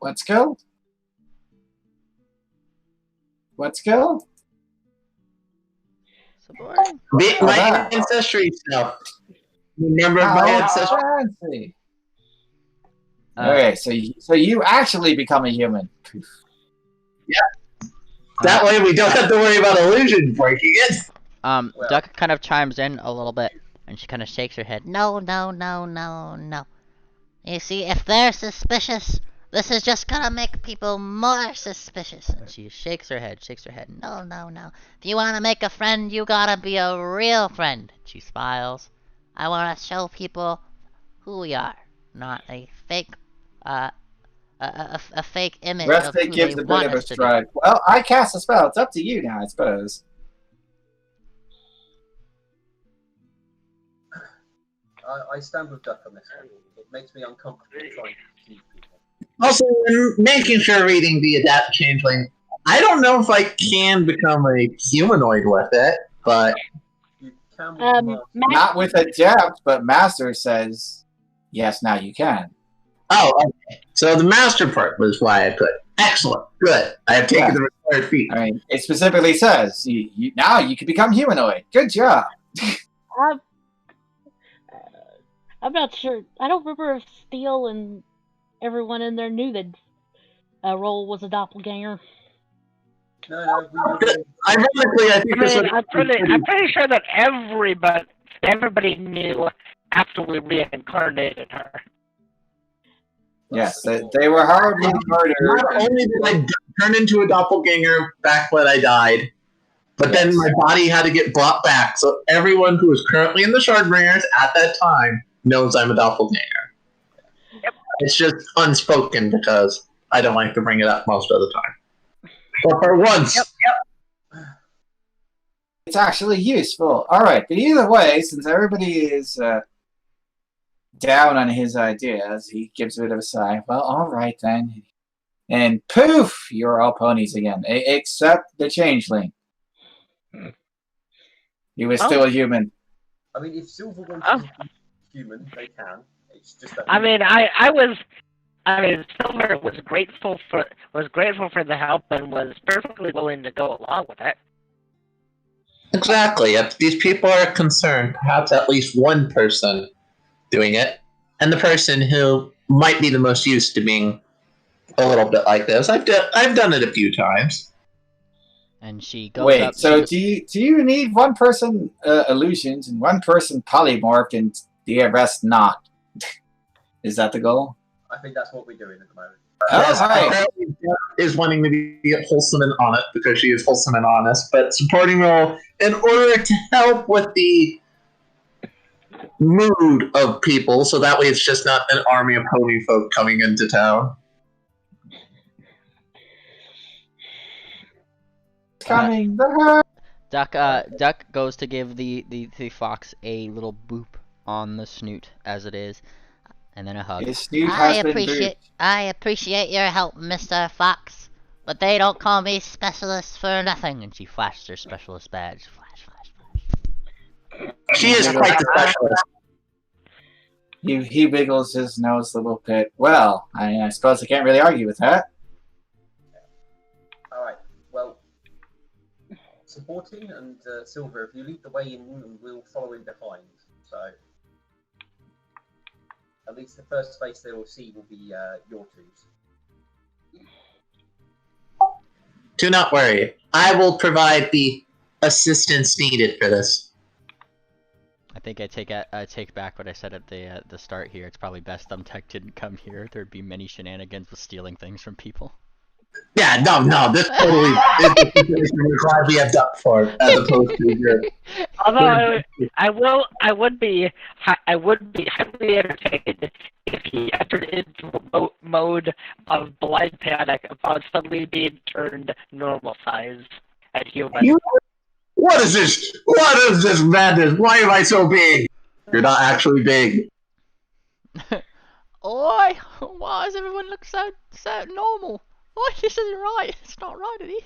What skill? What skill? So boring. My ancestry stuff. Remember my ancestry? Fancy. Okay, so you actually become a human. That way we don't have to worry about illusion breaking it. Duck kind of chimes in a little bit, and she kind of shakes her head. No. You see, if they're suspicious, this is just gonna make people more suspicious. And she shakes her head. No. If you wanna make a friend, you gotta be a real friend. She smiles. I wanna show people who we are, not a fake, a fake image of Rustic who gives they a bit want of a us to be. stride. Well, I cast a spell. It's up to you now, I suppose. I stand with Duck on this one. It makes me uncomfortable trying to deceive people. Also, in making sure reading the Adapt Changeling, I don't know if I can become a humanoid with it, but You can with command. Not with Adept, but Master says, yes, now you can. oh, okay. So the master part was why I put. Excellent, good. I have taken the required feat. I mean, it specifically says, now you can become humanoid. Good job. I'm not sure. I don't remember if Steele and everyone in there knew that Roll was a doppelganger. No. Ironically, I think this I'm would pretty sure that everybody knew after we reincarnated her. Yes, they were hardly murdered. Not only did I turn into a doppelganger back when I died, but then my body had to get brought back. So everyone who is currently in the Shardbringers at that time knows I'm a doppelganger. Yep. It's just unspoken because I don't like to bring it up most of the time. But for once, It's actually useful. All right, but either way, since everybody is down on his ideas, he gives a bit of a sigh. Well, all right then. And poof, you're all ponies again, except the changeling. He was still a human. I mean, if Silver wants to be human, they can. It's just that. Silver was grateful for the help and was perfectly willing to go along with it. exactly. If these people are concerned, perhaps at least one person doing it, and the person who might be the most used to being a little bit like this. I've done it a few times. And she goes Wait, up. so do you need one person illusions and one person polymorphed and the rest not? Is that the goal? I think that's what we're doing at the moment. Yes, All right. apparently Jeff is wanting to be wholesome and honest because she is wholesome and honest, but supporting role in order to help with the mood of people, so that way it's just not an army of pony folk coming into town. coming. The herd. Duck goes to give the fox a little boop on the snoot as it is, and then a hug. His snoot has been booped. I appreciate your help, Mr. Fox, but they don't call me specialist for nothing. And she flashes her specialist badge. Flash, flash, flash. She is quite the specialist. He wiggles his nose a little bit. Well, I suppose I can't really argue with that. All right. Well, supporting and Silver, if you lead the way in, we'll follow in behind. So at least the first space they will see will be your twos. Do not worry. I will provide the assistance needed for this. I think I take back what I said at the start here. It's probably best Thumbtack didn't come here. There'd be many shenanigans with stealing things from people. Yeah, no, this totally is the situation we're glad we have Duck for, as opposed to your... Although I would be highly entertained if he entered into mode of blind panic upon suddenly being turned normal size and human. What is this? What is this madness? Why am I so big? You're not actually big. Oi! Why does everyone look so normal? Why this isn't right? It's not right, it is.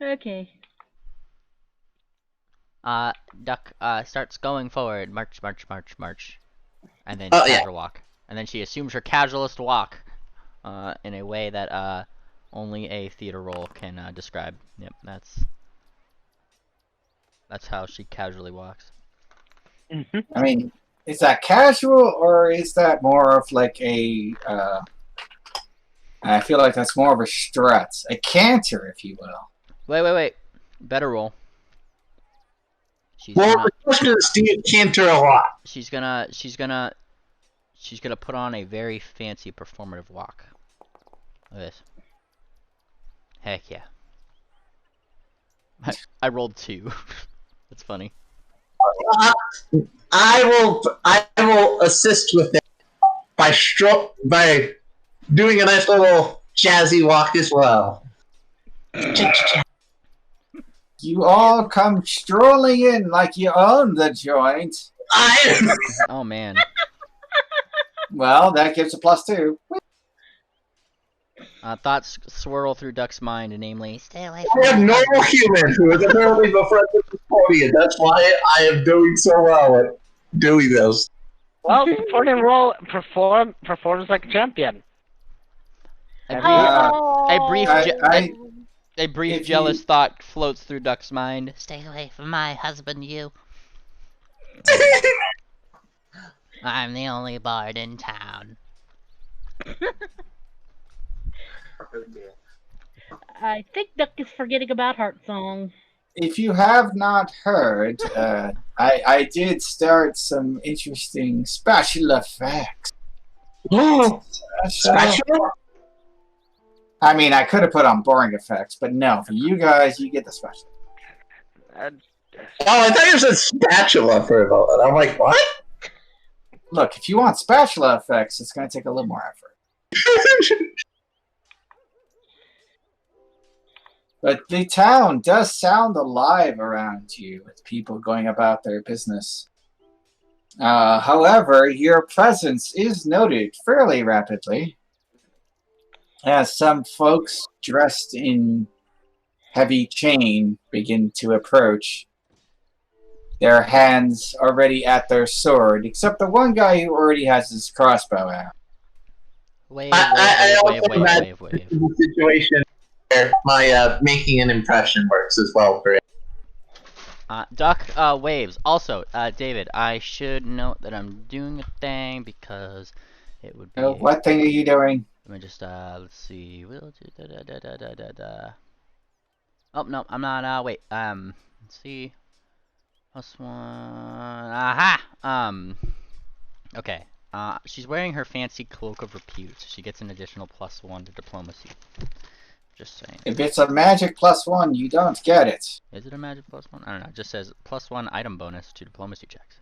Okay. Duck starts going forward. March, march, march, march. And then Oh, casual walk. And then she assumes her casualist walk in a way that only a theater role can describe. Yep, that's how she casually walks. Mm-hmm. I mean, is that casual or is that more of like a? I feel like that's more of a strut, a canter, if you will. Wait. Better roll. Well, the question is, do you canter a lot? She's gonna put on a very fancy performative walk. Look at this. Heck yeah. I rolled 2. That's funny. I will assist with it by doing a nice little jazzy walk as well. You all come strolling in like you own the joint. Oh man. Well, that gives a +2. Thoughts swirl through Duck's mind, namely, stay away I from am me. normal human who is apparently befriended with Podium. That's why I am doing so well at doing this. Well, supporting role performs like a champion. A brief jealous thought floats through Duck's mind. Stay away from my husband, you. I'm the only bard in town. Oh dear. I think Duck is forgetting about Heart Song. If you have not heard, I did start some interesting special effects. Special? I mean, I could have put on boring effects, but no, for you guys, you get the special. Oh, I thought you said spatula for a moment. I'm like, what? Look, if you want spatula effects, it's going to take a little more effort. But the town does sound alive around you, with people going about their business. However, your presence is noted fairly rapidly, as some folks dressed in heavy chain begin to approach, their hands already at their sword, except the one guy who already has his crossbow out. Wave. The situation where my making an impression works as well for it. Duck waves. Also, David, I should note that I'm doing a thing because it would be. What thing are you doing? Let me just let's see. We'll do Oh no, I'm not. Wait. Let's see. +1. Aha. Okay. She's wearing her fancy cloak of repute, so she gets an additional +1 to diplomacy. Just saying. If it's a magic +1, you don't get it. Is it a magic +1? I don't know. It just says +1 item bonus to diplomacy checks.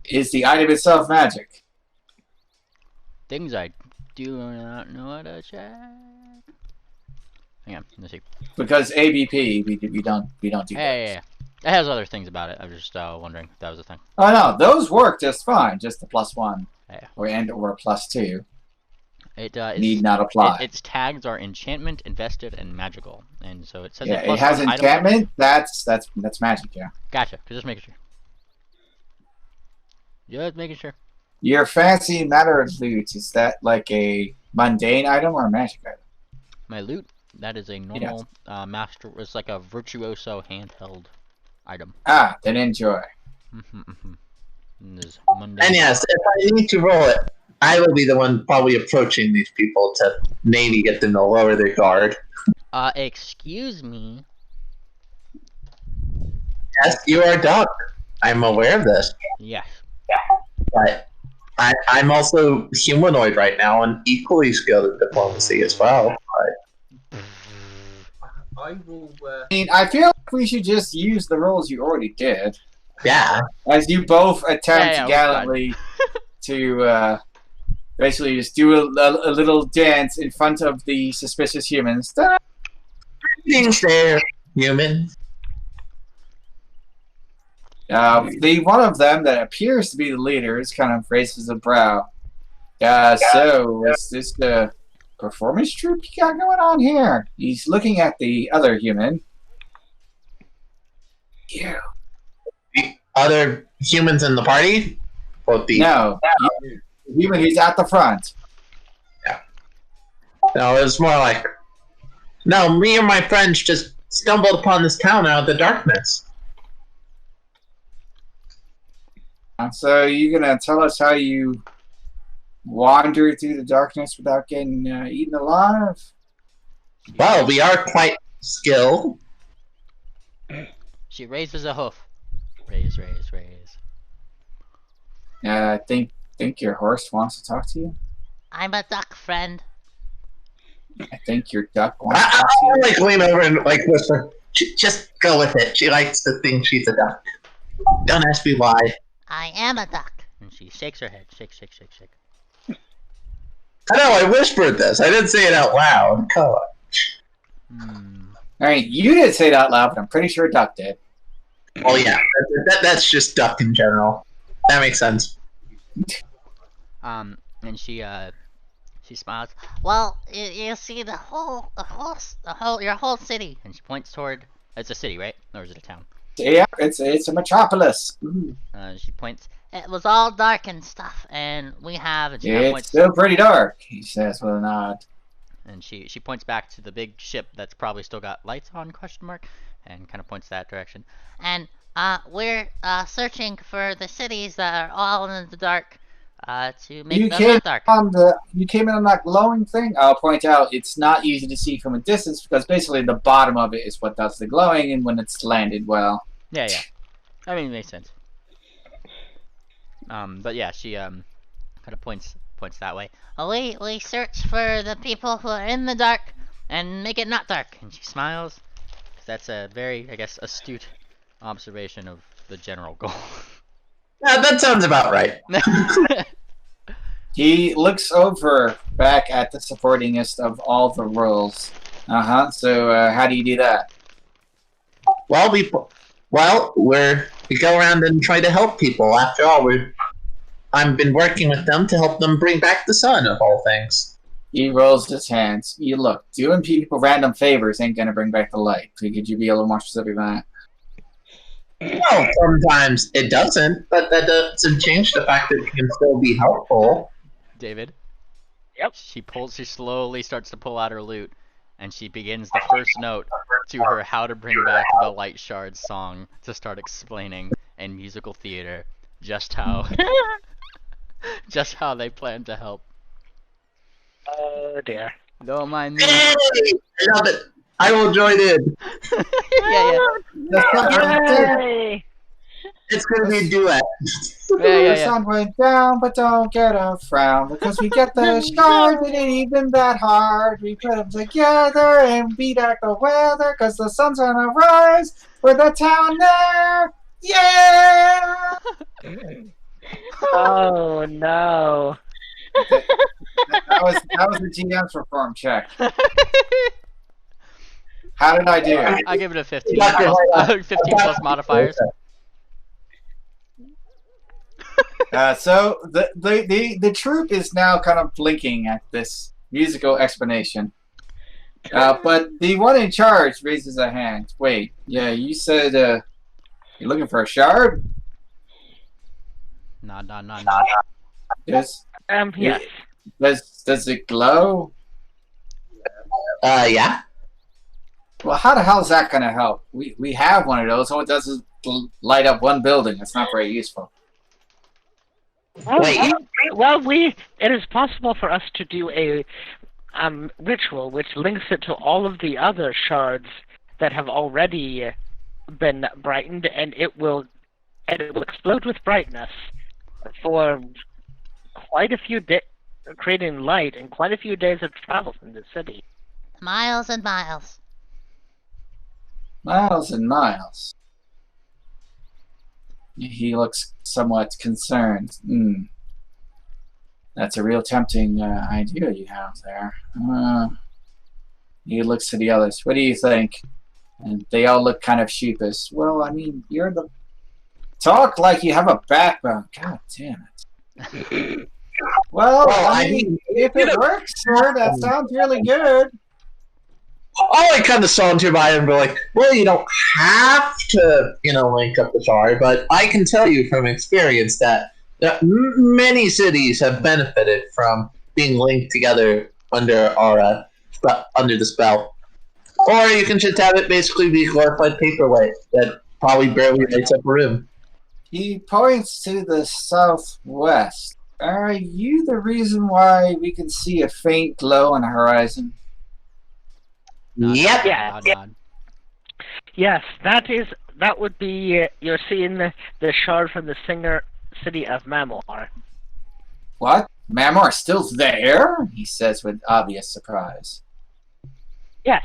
Is the item itself magic? Things I do not know how to check. Hang on, let's see. Because ABP, we don't do Yeah, those. yeah. It has other things about it. I was just wondering if that was a thing. Oh no, those work just fine. Just the +1 Yeah. or +2 It need not apply. its tags are enchantment, invested, and magical, and so it says Yeah, a it has +1 item. enchantment. That's magic. Yeah. Gotcha. Just making sure. Just making sure. Your fancy matter of loot, is that like a mundane item or a magic item? My loot, that is a normal master. It's like a virtuoso handheld item. Ah, then enjoy. This And yes, if I need to roll it, I will be the one probably approaching these people to maybe get them to lower their guard. Excuse me. Yes, you are Doc. I'm aware of this. Yes. But I'm also humanoid right now and equally skilled at diplomacy as well. I will. I mean, I feel like we should just use the roles you already did. Yeah. As you both attempt Yeah, gallantly to basically just do a little dance in front of the suspicious humans. Things there, human. The one of them that appears to be the leader is kind of raises a brow. So is this the performance troupe you got going on here? He's looking at the other human. You. The other humans in the party? Both the No, the human who's at the front. No, it was more like, no, me and my friends just stumbled upon this town out of the darkness. So you're gonna tell us how you wandered through the darkness without getting eaten alive? Well, we are quite skilled. She raises a hoof. Raise. I think your horse wants to talk to you. I'm a duck friend. I think your duck wants to I talk to you. like lean over and like whisper, just go with it. She likes to think she's a duck. Don't ask me why. I am a duck. And she shakes her head. Shake. I know, I whispered this. I didn't say it out loud. Come on. Alright, you didn't say it out loud, but I'm pretty sure Duck did. Oh yeah, that's just duck in general. That makes sense. And she smiles. Well, you see your whole city. And she points toward. It's a city, right? Or is it a town? Yeah, it's a metropolis. She points. It was all dark and stuff, and we have. And she kinda It's points, still pretty dark, he says with a nod. and she points back to the big ship that's probably still got lights on? ? And kind of points that direction. And we're searching for the cities that are all in the dark. To make them not dark. You came in on that glowing thing. I'll point out it's not easy to see from a distance because basically the bottom of it is what does the glowing, and when it's landed well. Yeah. I mean, it makes sense. But yeah, she kind of points that way. We search for the people who are in the dark and make it not dark. And she smiles. 'Cause that's a very, I guess, astute observation of the general goal. Yeah, that sounds about right. He looks over back at the supportingest of all the roles. So how do you do that? Well, we go around and try to help people. After all, I've been working with them to help them bring back the sun, of all things. He rolls his hands. You look, doing people random favors ain't gonna bring back the light. Could you be a little more specific than that? Well, sometimes it doesn't, but that doesn't change the fact that it can still be helpful. David? Yep. She slowly starts to pull out her lute, and she begins the first note to her How to Bring Back the Light Shards song to start explaining in musical theater just how they plan to help. Oh dear. Don't mind me. Hey, I love it. I will join in. yeah. Yay! It's gonna be a duet. The sun went down, but don't get a frown because we get the shards. It ain't even that hard. We put them together and beat out the weather because the sun's gonna rise. We're the town there. Yeah. Oh no. That was the GM's reform check. How did I do? I give it a 15 Got your plus, right 15 plus modifiers. So the troop is now kind of blinking at this musical explanation. But the one in charge raises a hand. Wait, yeah, you said you're looking for a shard? No. Yes. Yes. Does it glow? Yeah. Well, how the hell is that going to help? We have one of those. All it does is light up one building. It's not very useful. Wait. Well, it is possible for us to do a ritual which links it to all of the other shards that have already been brightened, and it will explode with brightness for quite a few days, creating light and quite a few days of travel from the city. Miles and miles. Miles and miles. He looks somewhat concerned. That's a real tempting idea you have there. He looks to the others. What do you think? And they all look kind of sheepish. Well, I mean, you're the... Talk like you have a backbone. God damn it. Well, I mean, if it works, sir, that sounds really good. I kind of saunter by and be like, well, you don't have to, link up the shard, but I can tell you from experience that many cities have benefited from being linked together under our under the spell. Or you can just have it basically be glorified paperweight that probably barely lights up a room. He points to the southwest. Are you the reason why we can see a faint glow on the horizon? Yep. Nod. Yes, that would be you're seeing the shard from the city of Mamor. What? Mamor still there? He says with obvious surprise. Yes.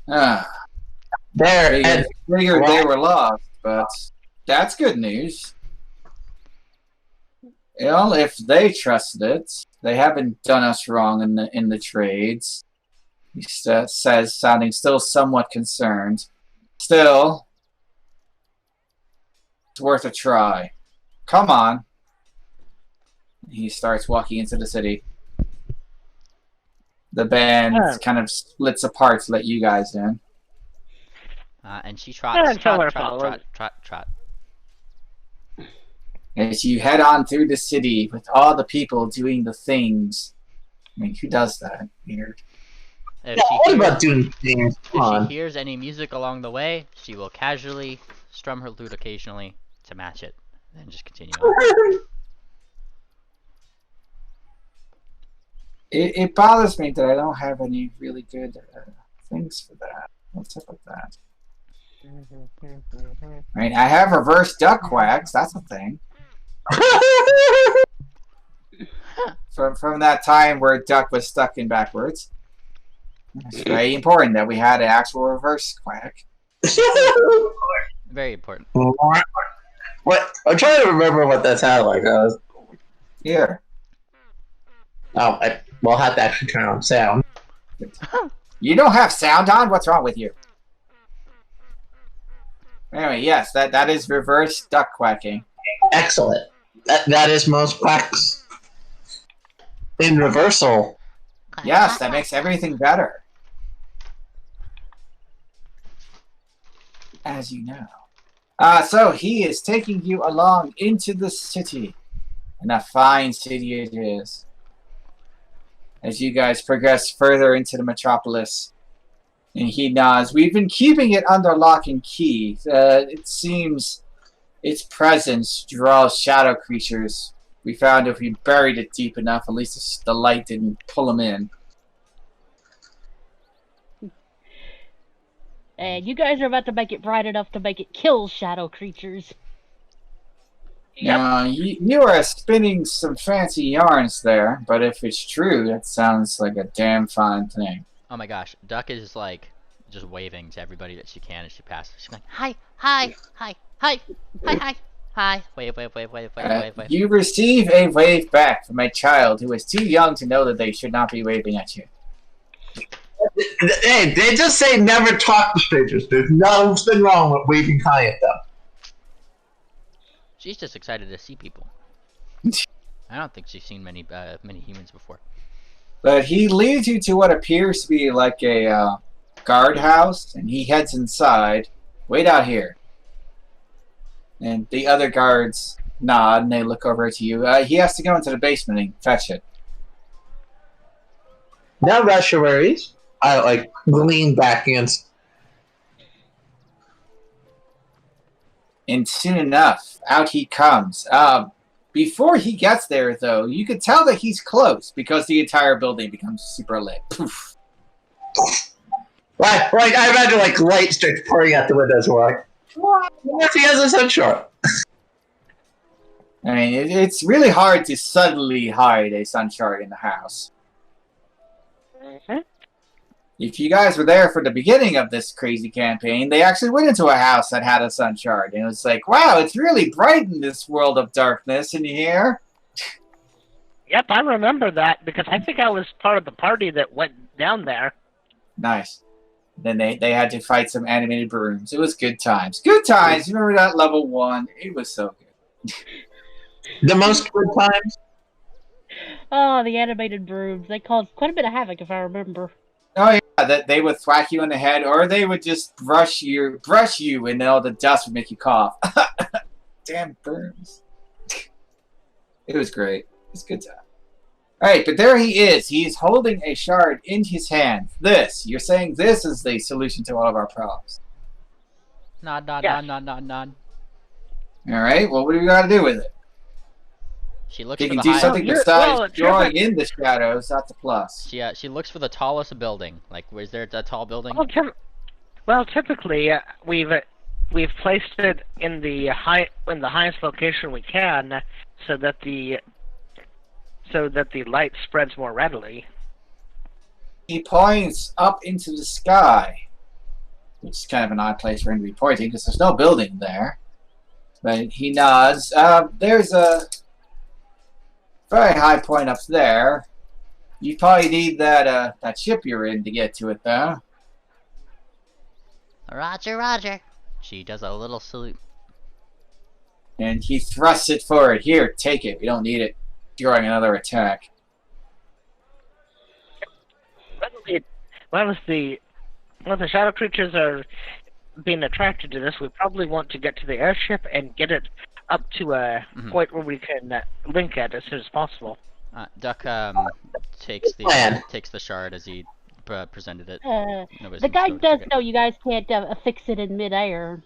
Figured they were lost, but that's good news. Well, if they trusted it, they haven't done us wrong in the trades. He says, sounding still somewhat concerned. Still, it's worth a try. Come on. He starts walking into the city. The band kind of splits apart to let you guys in. And she trots, trot. As you head on through the city with all the people doing the things. I mean, who does that? Weird. What about doing things? If she hears any music along the way, she will casually strum her lute occasionally to match it, and then just continue on. It bothers me that I don't have any really good things for that. What's up with that? I mean, I have reverse duck quacks. That's a thing. From that time where duck was stuck in backwards. It's very important that we had an actual reverse quack. Very important. What? I'm trying to remember what that sounded like. Here. Oh, we'll have to actually turn on sound. You don't have sound on? What's wrong with you? Anyway, yes, that is reverse duck quacking. Excellent. That is most quacks in reversal. Yes, that makes everything better. As you know. So he is taking you along into the city. And a fine city it is. As you guys progress further into the metropolis. And he nods. We've been keeping it under lock and key. It seems its presence draws shadow creatures. We found if we buried it deep enough, at least the light didn't pull them in. And you guys are about to make it bright enough to make it kill shadow creatures. Yep. You are spinning some fancy yarns there, but if it's true, that sounds like a damn fine thing. Oh my gosh, Duck is like just waving to everybody that she can as she passes. She's like, hi. Wave. You receive a wave back from a child who is too young to know that they should not be waving at you. Hey, they just say never talk to strangers. There's nothing wrong with waving hi at them. She's just excited to see people. I don't think she's seen many humans before. But he leads you to what appears to be like a guardhouse, and he heads inside. Wait out here. And the other guards nod, and they look over to you. He has to go into the basement and fetch it. No rush your worries. I lean back against. And soon enough, out he comes. Before he gets there, though, you can tell that he's close because the entire building becomes super lit. Poof. Like I imagine light starts pouring out the windows. Like, what if he has a sunshine? I mean, it's really hard to suddenly hide a sun shard in the house. If you guys were there for the beginning of this crazy campaign, they actually went into a house that had a sun shard. And it was like, wow, it's really bright in this world of darkness in here. Yep, I remember that because I think I was part of the party that went down there. Nice. Then they had to fight some animated brooms. It was good times. Good times. You remember that level 1? It was so good. The most good times? Oh, the animated brooms. They caused quite a bit of havoc, if I remember. Oh yeah, that they would thwack you in the head, or they would just brush you, and all the dust would make you cough. Damn brooms. It was great. It was a good time. Alright, but there he is. He's holding a shard in his hand. You're saying this is the solution to all of our problems. Nod. Alright, well, what do we gotta do with it? She looks He for can the do high. something besides drawing in the shadows. That's a plus. She looks for the tallest building. Like, is there a tall building? Well, typically we've placed it in the highest location we can, so that the light spreads more readily. He points up into the sky, which is kind of an odd place for him to be pointing because there's no building there. But he nods. There's a very high point up there. You probably need that ship you're in to get to it, though. Roger. She does a little salute. And he thrusts it forward. Here, take it. We don't need it during another attack. Well, if the shadow creatures are being attracted to this, we probably want to get to the airship and get it up to a point where we can link it as soon as possible. Duck takes the shard as he presented it. The guy does know you guys can't affix it in midair.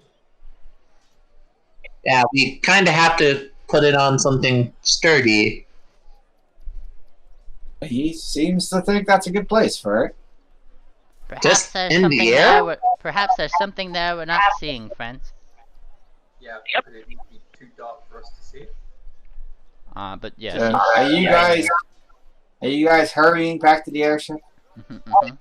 Yeah, we kind of have to put it on something sturdy. He seems to think that's a good place for it. Perhaps there's something there. Perhaps there's something there we're not seeing, friends. Yeah, but it would be too dark for us to see it. But yeah. Are you guys hurrying back to the airship? I'm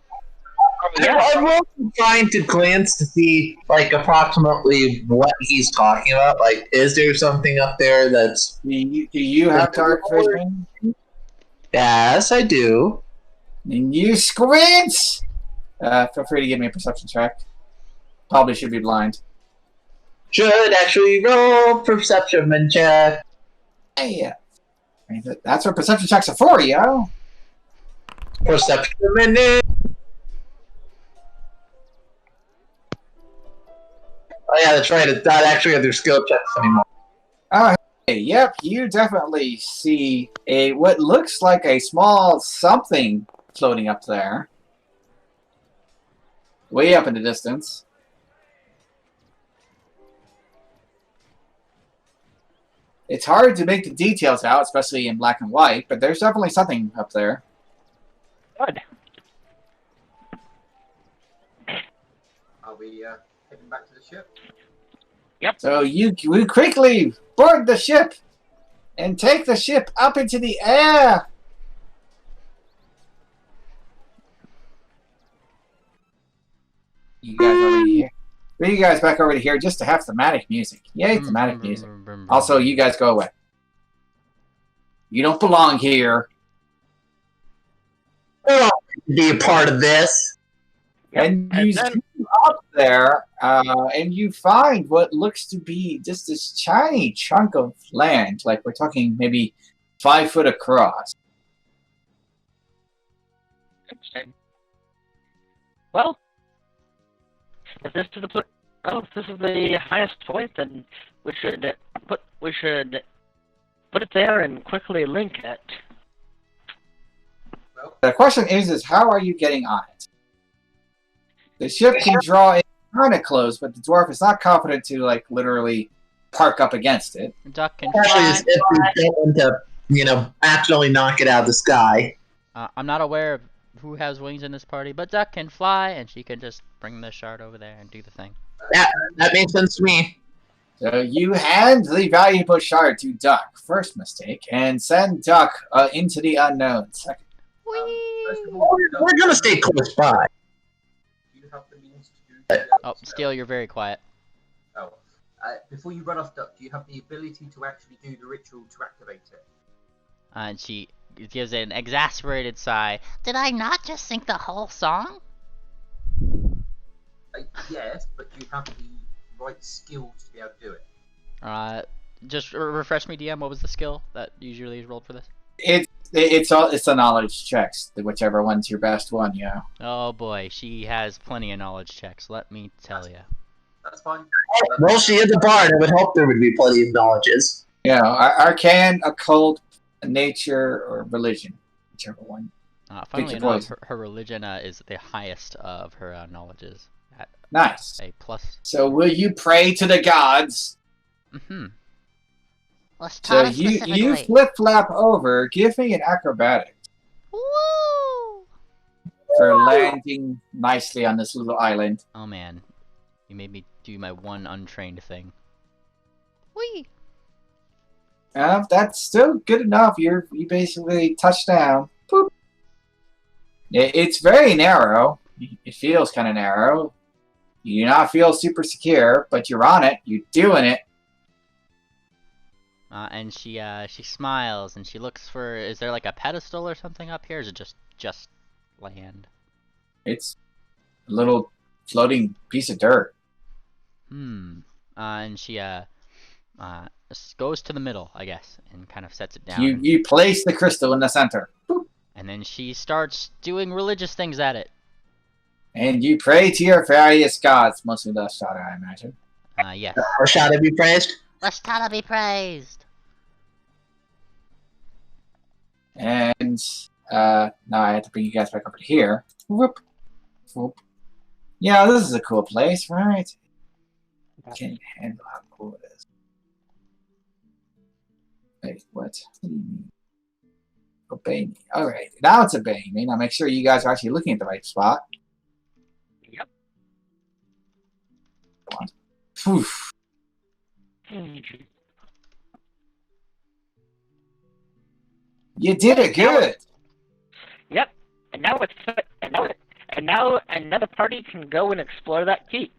also trying to glance to see, approximately what he's talking about. Like, is there something up there that's... Do you have dark vision? Yes, I do. And you squint! Feel free to give me a perception check. Probably should be blind. Should actually roll perception check. Hey, that's what perception checks are for, yo. Perception minute. Oh yeah, that's right. It's not actually other skill checks anymore. Oh, hey, yep. You definitely see what looks like a small something floating up there, way up in the distance. It's hard to make the details out, especially in black and white, but there's definitely something up there. Good. Are we heading back to the ship? Yep. So you quickly board the ship and take the ship up into the air. You guys over here. Bring you guys back over to here just to have thematic music. Yay, thematic music. Also, you guys go away. You don't belong here. I don't want to be a part of this. And And you then zoom up there, and you find what looks to be just this tiny chunk of land. Like we're talking maybe 5 foot across. interesting. Well, if this is the highest point, then we should put it there and quickly link it. The question is how are you getting on it? The ship can draw it kind of close, but the dwarf is not confident to like literally park up against it. Duck can Especially fly. if we don't want to, accidentally knock it out of the sky. I'm not aware of who has wings in this party, but Duck can fly, and she can just bring the shard over there and do the thing. That makes sense to me. So you hand the valuable shard to Duck, first mistake, and send Duck into the unknown, second. First of all, We're gonna stay close by. do you have the means to do the Oh, spell? Steel, you're very quiet. Oh. Before you run off, Duck, do you have the ability to actually do the ritual to activate it? And she gives an exasperated sigh. Did I not just sing the whole song? Yes, but do you have the right skills to be able to do it? Just refresh me, DM. What was the skill that usually is rolled for this? It's a knowledge checks, whichever one's your best one, yeah. Oh boy, she has plenty of knowledge checks. Let me tell you. That's fine. Well, she is a bard. I would hope there would be plenty of knowledges. Yeah, arcane, occult, nature, or religion, whichever one. Funnily your enough, poison. her religion is the highest of her knowledges at Nice. a plus. So will you pray to the gods? Mm-hmm. So you flip flap over. Give me an acrobatics Woo! for landing nicely on this little island. Oh man, you made me do my one untrained thing. Whee! That's still good enough. You basically touch down. Boop. It's very narrow. It feels kind of narrow. You do not feel super secure, but you're on it. You're doing it. And she smiles and she looks for. Is there like a pedestal or something up here? Or is it just land? It's a little floating piece of dirt. And she goes to the middle, I guess, and kind of sets it down. You place the crystal in the center. Boop. And then she starts doing religious things at it. And you pray to your various gods, mostly the Shada, I imagine. Yes. Or shall it be praised? Leshtana be praised. And now I have to bring you guys back over to here. Whoop. Whoop. Yeah, this is a cool place, right? I can't even handle how cool it is. Wait, what? What do you mean? Obey me. Alright, now it's obeying me. Now make sure you guys are actually looking at the right spot. Yep. Come on. Poof. You did it good. Yep. And now another party can go and explore that keep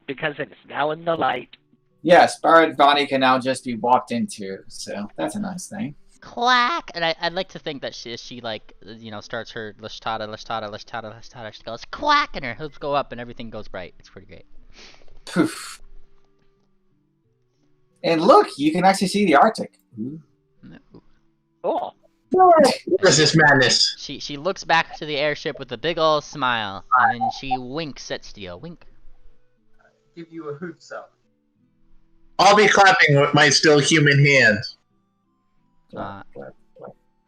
because it's now in the light. Yes, Bard Bonnie can now just be walked into, so that's a nice thing. Quack! And I'd like to think that she like, starts her Leshtana. She goes quack, and her hoops go up, and everything goes bright. It's pretty great. Poof. And look, you can actually see the Arctic. No. Cool. What is this madness? She looks back to the airship with a big ol' smile, and then she winks at Steel. Wink. Give you a hoops up. I'll be clapping with my still human hands.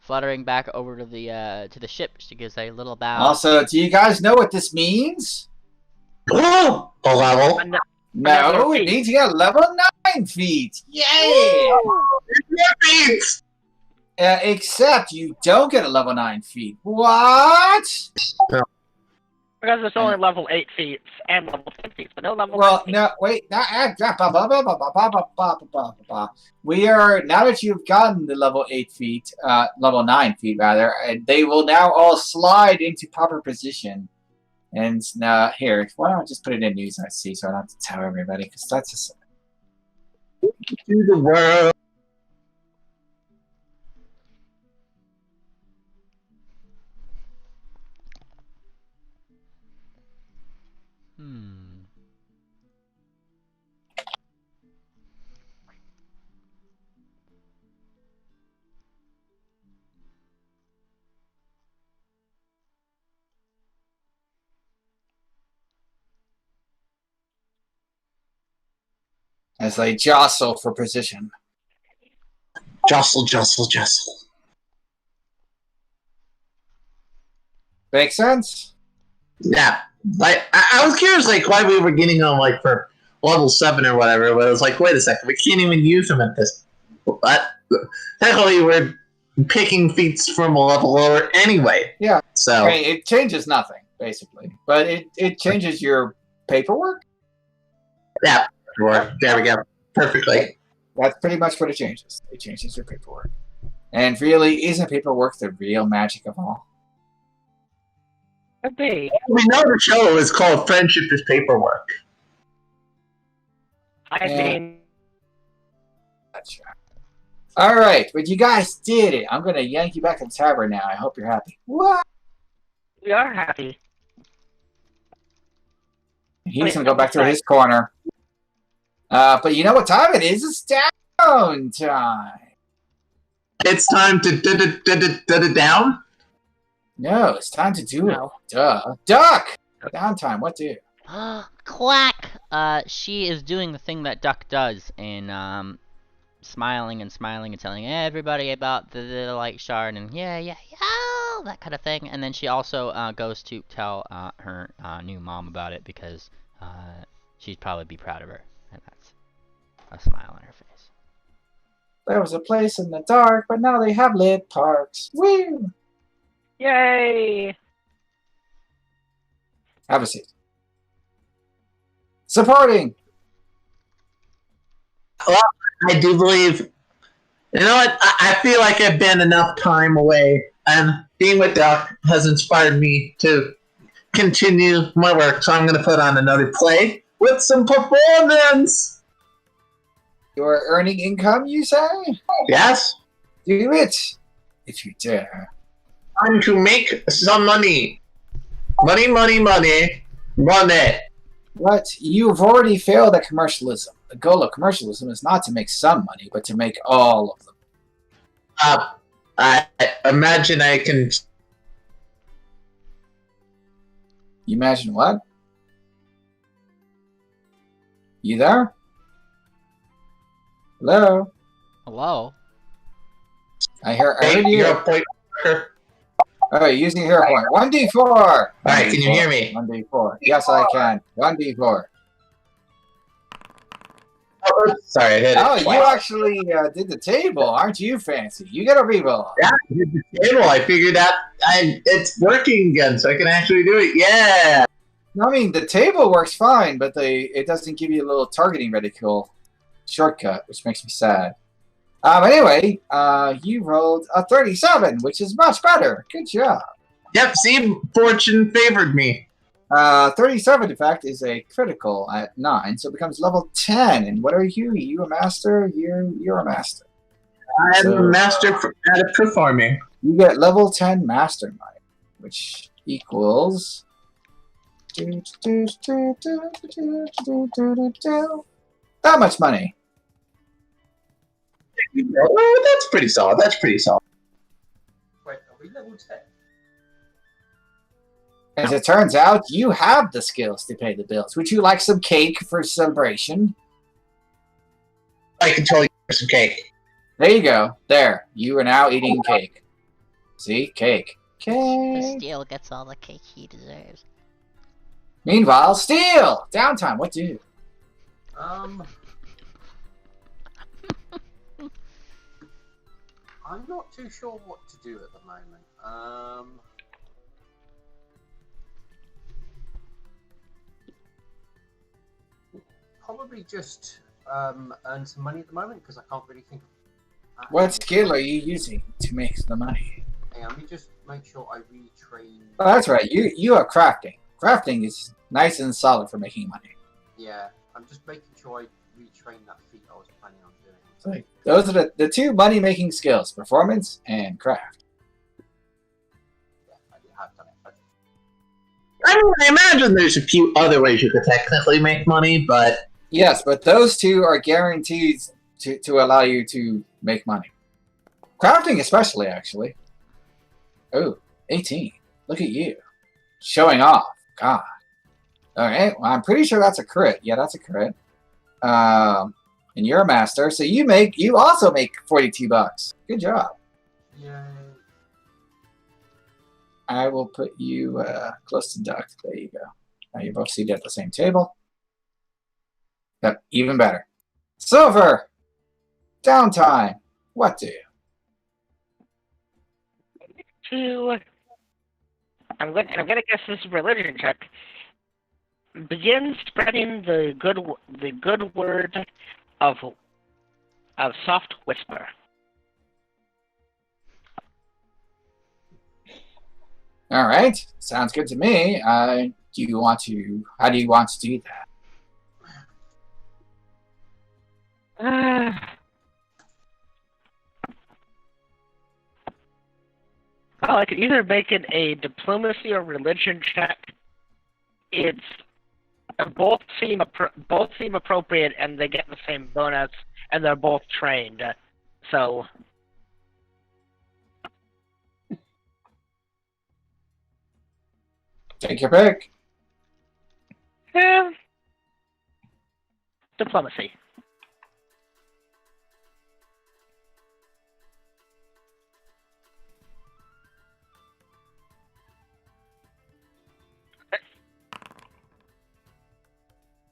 Fluttering back over to the ship, she gives a little bow. Also, do you guys know what this means? Oh, a level. No, it means you got level 9 feet. Yay! Except you don't get a level 9 feet. What? Because it's only level 8 feet and level 10 feet, but no level 9 feet. No, wait. We are, now that you've gotten the level 8 feet, level 9 feet rather, they will now all slide into proper position. And now, here, why don't I just put it in news I see so I don't have to tell everybody, because that's just... To the world. as they jostle for position. Jostle, jostle, jostle. Make sense? Yeah. Like I was curious, like why we were getting on like for level 7 or whatever, but it was like, wait a second, we can't even use them at this. But technically, we're picking feats from a level lower anyway. Yeah. So Okay, it changes nothing basically, but it changes your paperwork. yeah, there we go, perfectly. That's pretty much what it changes. It changes your paperwork. And really, isn't paperwork the real magic of all? Could be. We know the show is called "Friendship is Paperwork." I Yeah. mean, That's right. All right, but you guys did it. I'm gonna yank you back to the tavern now. I hope you're happy. What? we are happy. He's gonna go back to his corner. But you know what time it is? It's down time. It's time to down. No, it's time to do No. it. Duck. Downtime. What do? Quack! She is doing the thing that Duck does, and smiling and smiling and telling everybody about the light shard and yeah, that kind of thing. And then she also goes to tell her new mom about it because she'd probably be proud of her, and that's a smile on her face. There was a place in the dark, but now they have lit parks. Woo! Yay! Have a seat. Supporting. I do believe. You know what? I feel like I've been enough time away, and being with Duck has inspired me to continue my work. So I'm going to put on another play with some performance. You're earning income, you say? Yes, Do it, if you dare. time to make some money. Money, money, money, money. But you've already failed at commercialism. The goal of commercialism is not to make some money, but to make all of them. I imagine I can. You imagine what? You there? Hello? Hello? I heard Hey, you. you're a point worker. Alright, using hero point. 1d4! Alright, can you hear me? 1d4. Yes, I can. 1d4. Oh, sorry, I hit it. Oh, you twice. actually did the table. Aren't you fancy? You get a reroll. Yeah, I did the table. I figured out it's working again, so I can actually do it. Yeah. I mean, the table works fine, but it doesn't give you a little targeting reticle shortcut, which makes me sad. Anyway, you rolled a 37, which is much better. Good job. Yep. See, fortune favored me. 37, in fact, is a critical at 9, so it becomes level 10. And what are you? Are you a master? You're a master. I'm So- a master at performing. You get level 10 mastermind, which equals... that much money. Oh, that's pretty solid. That's pretty solid. Wait, are we level 10? As it turns out, you have the skills to pay the bills. Would you like some cake for celebration? I can totally use some cake. There you go. There. You are now eating cake. See? Cake. Cake. Steel gets all the cake he deserves. Meanwhile, Steel! Downtime. What do? I'm not too sure what to do at the moment. Probably just earn some money at the moment because I can't really think of. What skill are you using to make the money? Hey, let me just make sure I retrain. Oh, that's right. You are crafting. Crafting is nice and solid for making money. Yeah, I'm just making sure I retrain that feat I was planning on doing. It's like, those are the two money-making skills, performance and craft. Yeah, I have done it. I mean, I imagine there's a few other ways you could technically make money, but Yes, but those two are guaranteed to allow you to make money. Crafting especially, actually. Oh, 18. Look at you. Showing off. God. Alright, well, I'm pretty sure that's a crit. Yeah, that's a crit. and you're a master, so you also make $42. Good job. Yay. I will put you close to Duck. There you go. Now you're both seated at the same table. Yep, even better. Silver! Downtime. What do? I'm gonna guess this religion check. Begin spreading the good word of soft whisper. All right, sounds good to me. How do you want to do that? Well, I could either make it a diplomacy or religion check. It's both seem appropriate, and they get the same bonus, and they're both trained. So, Take your pick. yeah, diplomacy.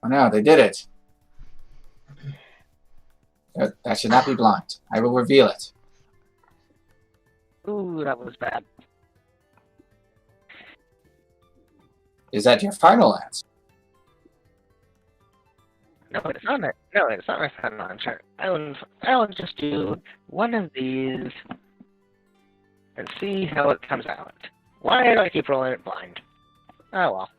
Oh no, they did it. That should not be blind. I will reveal it. Ooh, that was bad. Is that your final answer? No, it's not. No, it's not my final answer. I'll just do one of these and see how it comes out. Why do I keep rolling it blind? Oh well.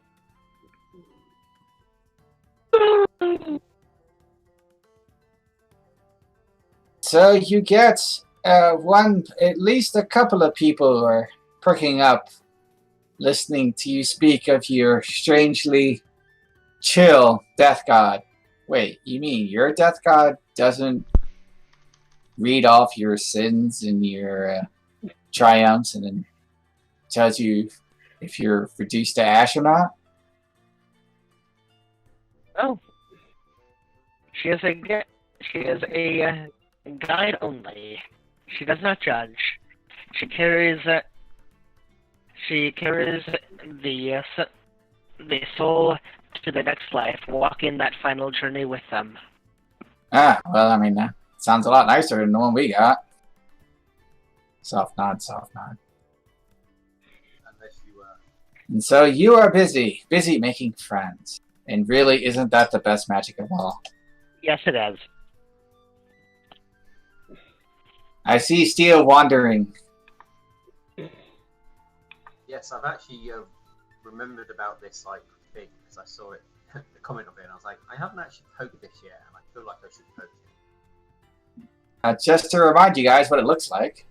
So you get at least a couple of people who are perking up, listening to you speak of your strangely chill death god. Wait, you mean your death god doesn't read off your sins and your triumphs and then tells you if you're reduced to ash or not? Oh, she is a guide only. She does not judge. She carries the soul to the next life, walking that final journey with them. Ah, well, I mean, that sounds a lot nicer than the one we got. Soft nod, soft nod. Unless you And so you are busy making friends. And really, isn't that the best magic of all? Yes, it is. I see Steel wandering. Yes, I've actually remembered about this thing because I saw it, the comment of it, and I was like, I haven't actually poked this yet, and I feel like I should poke it. Just to remind you guys what it looks like.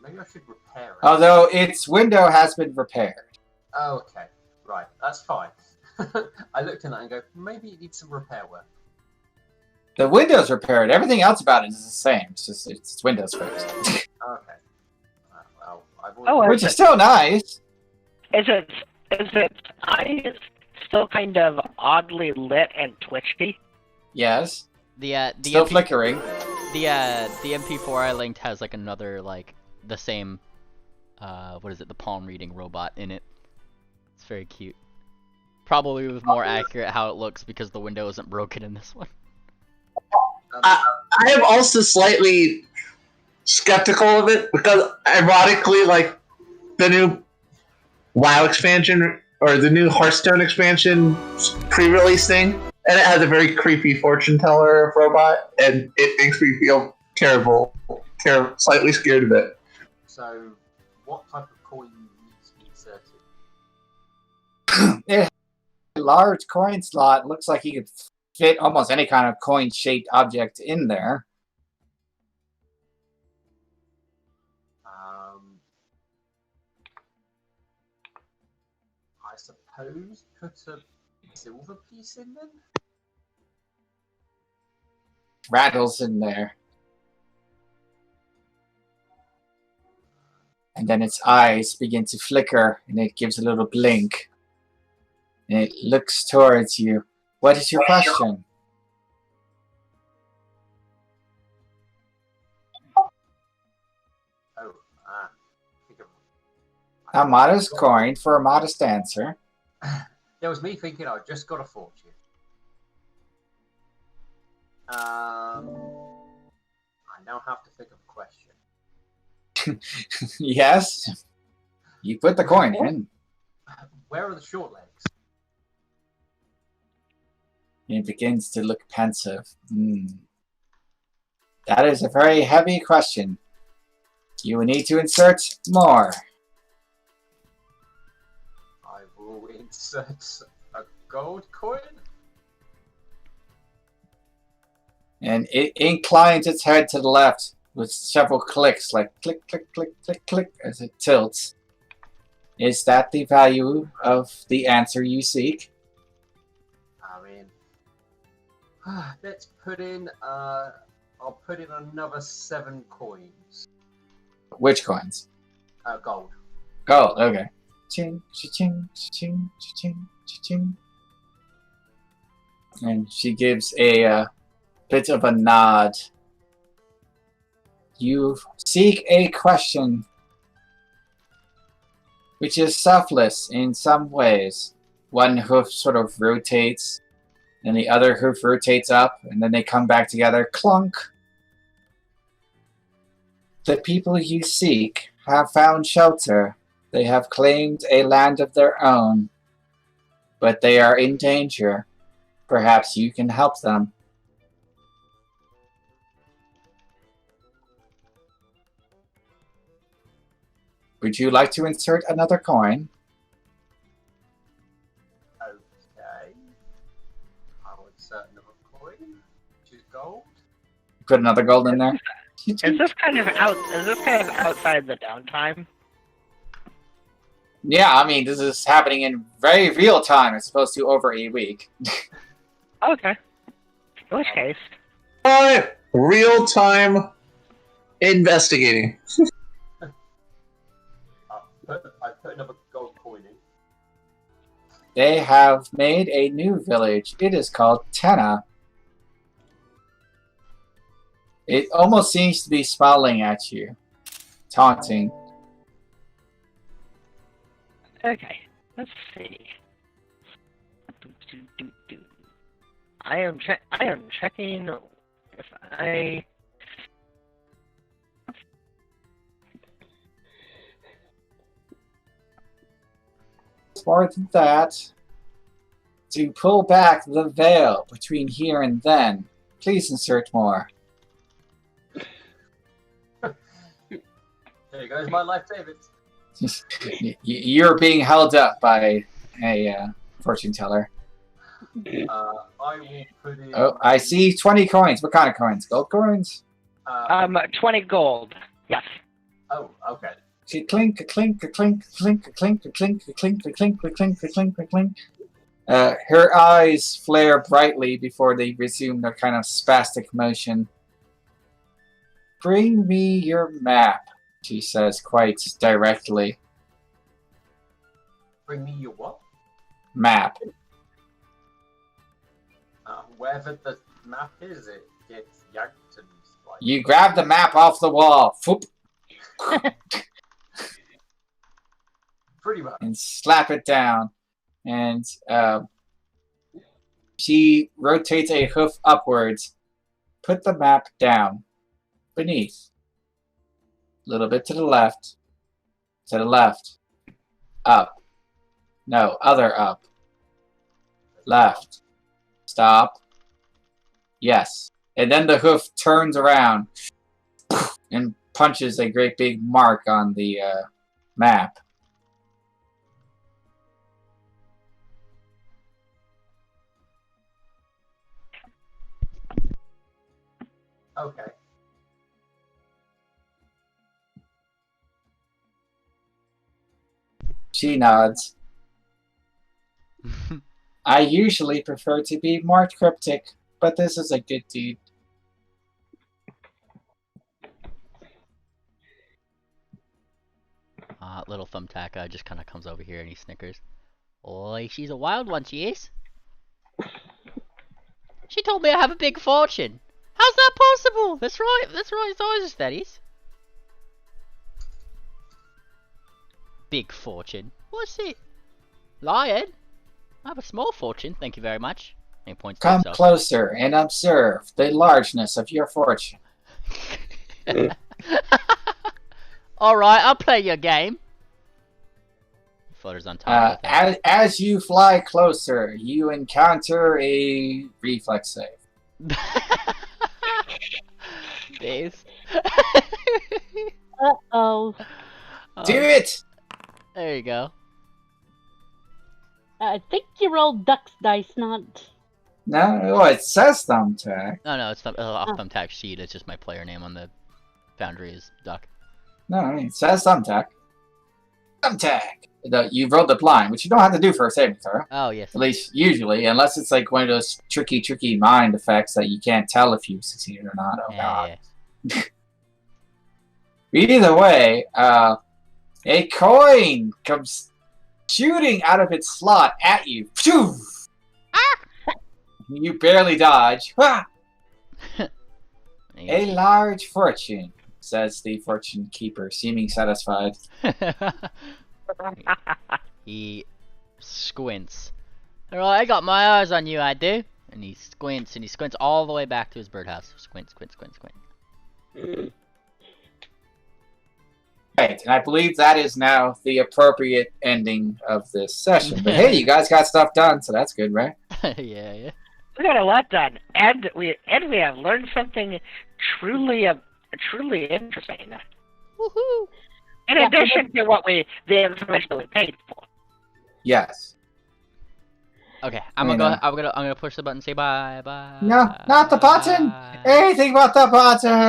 Maybe I should repair it. Although its window has been repaired. Oh, okay. Right, that's fine. I looked in that and go, maybe it needs some repair work. The window's repaired. Everything else about it is the same. It's just its window's fixed. Okay. Well, I've already... Which is still nice. Is its eyes still kind of oddly lit and twitchy? Yes. The Still flickering. The MP4 I linked has like another the same what is it, the palm reading robot in it. It's very cute. Probably was more accurate how it looks because the window isn't broken in this one. I am also slightly skeptical of it because, ironically, the new WoW expansion or the new Hearthstone expansion pre-release thing, and it has a very creepy fortune teller robot, and it makes me feel terrible, slightly scared of it. So, what type of coin needs to be inserted? It has a large coin slot. Looks like you could fit almost any kind of coin-shaped object in there. I suppose put a silver piece in then? Rattles in there. And then its eyes begin to flicker, and it gives a little blink. And it looks towards you. What is your question? Oh, think of... A modest coin for a modest answer. That was me thinking I just got a fortune. I now have to think of a question. Yes. You put the coin in. Where are the short legs? He begins to look pensive. That is a very heavy question. You will need to insert more. I will insert a gold coin. And it inclines its head to the left with several clicks, like click, click, click, click, click, as it tilts. Is that the value of the answer you seek? I mean, let's put in. I'll put in another 7 coins. Which coins? Gold. Gold, okay. Ching, ching, ching, ching, ching. And she gives a bit of a nod. You seek a question which is selfless in some ways. One hoof sort of rotates, and the other hoof rotates up, and then they come back together. Clunk! The people you seek have found shelter. They have claimed a land of their own, but they are in danger. Perhaps you can help them. Would you like to insert another coin? Okay. I'll insert another coin, which is gold. Put another gold in there. Is this kind of outside the downtime? Yeah, I mean, this is happening in very real time. It's supposed to over a week. Okay. In which case, Real time investigating. I put another gold coin in. They have made a new village. It is called Tenna. It almost seems to be smiling at you, taunting. okay. Let's see. I am checking if I. More than that, to pull back the veil between here and then, please insert more. There goes my life savings. You're being held up by a fortune teller. I will put in. Oh, I see 20 coins. What kind of coins? Gold coins? 20 gold. Yes. Oh, okay. She clink, clink, clink, clink, clink, clink, clink, clink, clink, clink, clink, clink. Her eyes flare brightly before they resume their kind of spastic motion. Bring me your map, she says quite directly. Bring me your what? Map. Wherever the map is, it gets yanked and like. You grab the map off the wall. Foop. Pretty much. And slap it down. And she rotates a hoof upwards. Put the map down. Beneath. A little bit to the left. To the left. Up. No, other up. Left. Stop. Yes. And then the hoof turns around and punches a great big mark on the map. Okay. She nods. I usually prefer to be more cryptic, but this is a good deed. Little thumbtack just kind of comes over here and he snickers. Oi, she's a wild one, she is. She told me I have a big fortune. How's that possible? That's right, it's always that is. Big fortune. What's it? Lion? I have a small fortune, thank you very much. And he points to Come himself. closer and observe the largeness of your fortune. Alright, I'll play your game. He flutters on top of it. As you fly closer, you encounter a reflex save. Days. Uh-oh. Do it! There you go. I think you rolled duck's dice, not... No, oh, it says thumbtack. No, it's not off thumbtack sheet. It's just my player name on the Foundry is Duck. No, I mean, it says thumbtack. Thumbtack! You rolled the blind, which you don't have to do for a saving throw. Oh, yes. At least, usually, unless it's like one of those tricky mind effects that you can't tell if you succeeded or not. Oh, God. Yeah. Either way, a coin comes shooting out of its slot at you. Phew! You barely dodge. Ah! A large fortune, says the fortune keeper, seeming satisfied. He squints. Alright, I got my eyes on you, I do. And he squints all the way back to his birdhouse. Squint. Right, and I believe that is now the appropriate ending of this session. But hey, you guys got stuff done, so that's good, right? Yeah. We got a lot done, and we have learned something truly interesting. Woohoo! In addition to the information that we paid for. Yes. Okay, I'm gonna push the button and say bye. No, not the button! Anything but the button!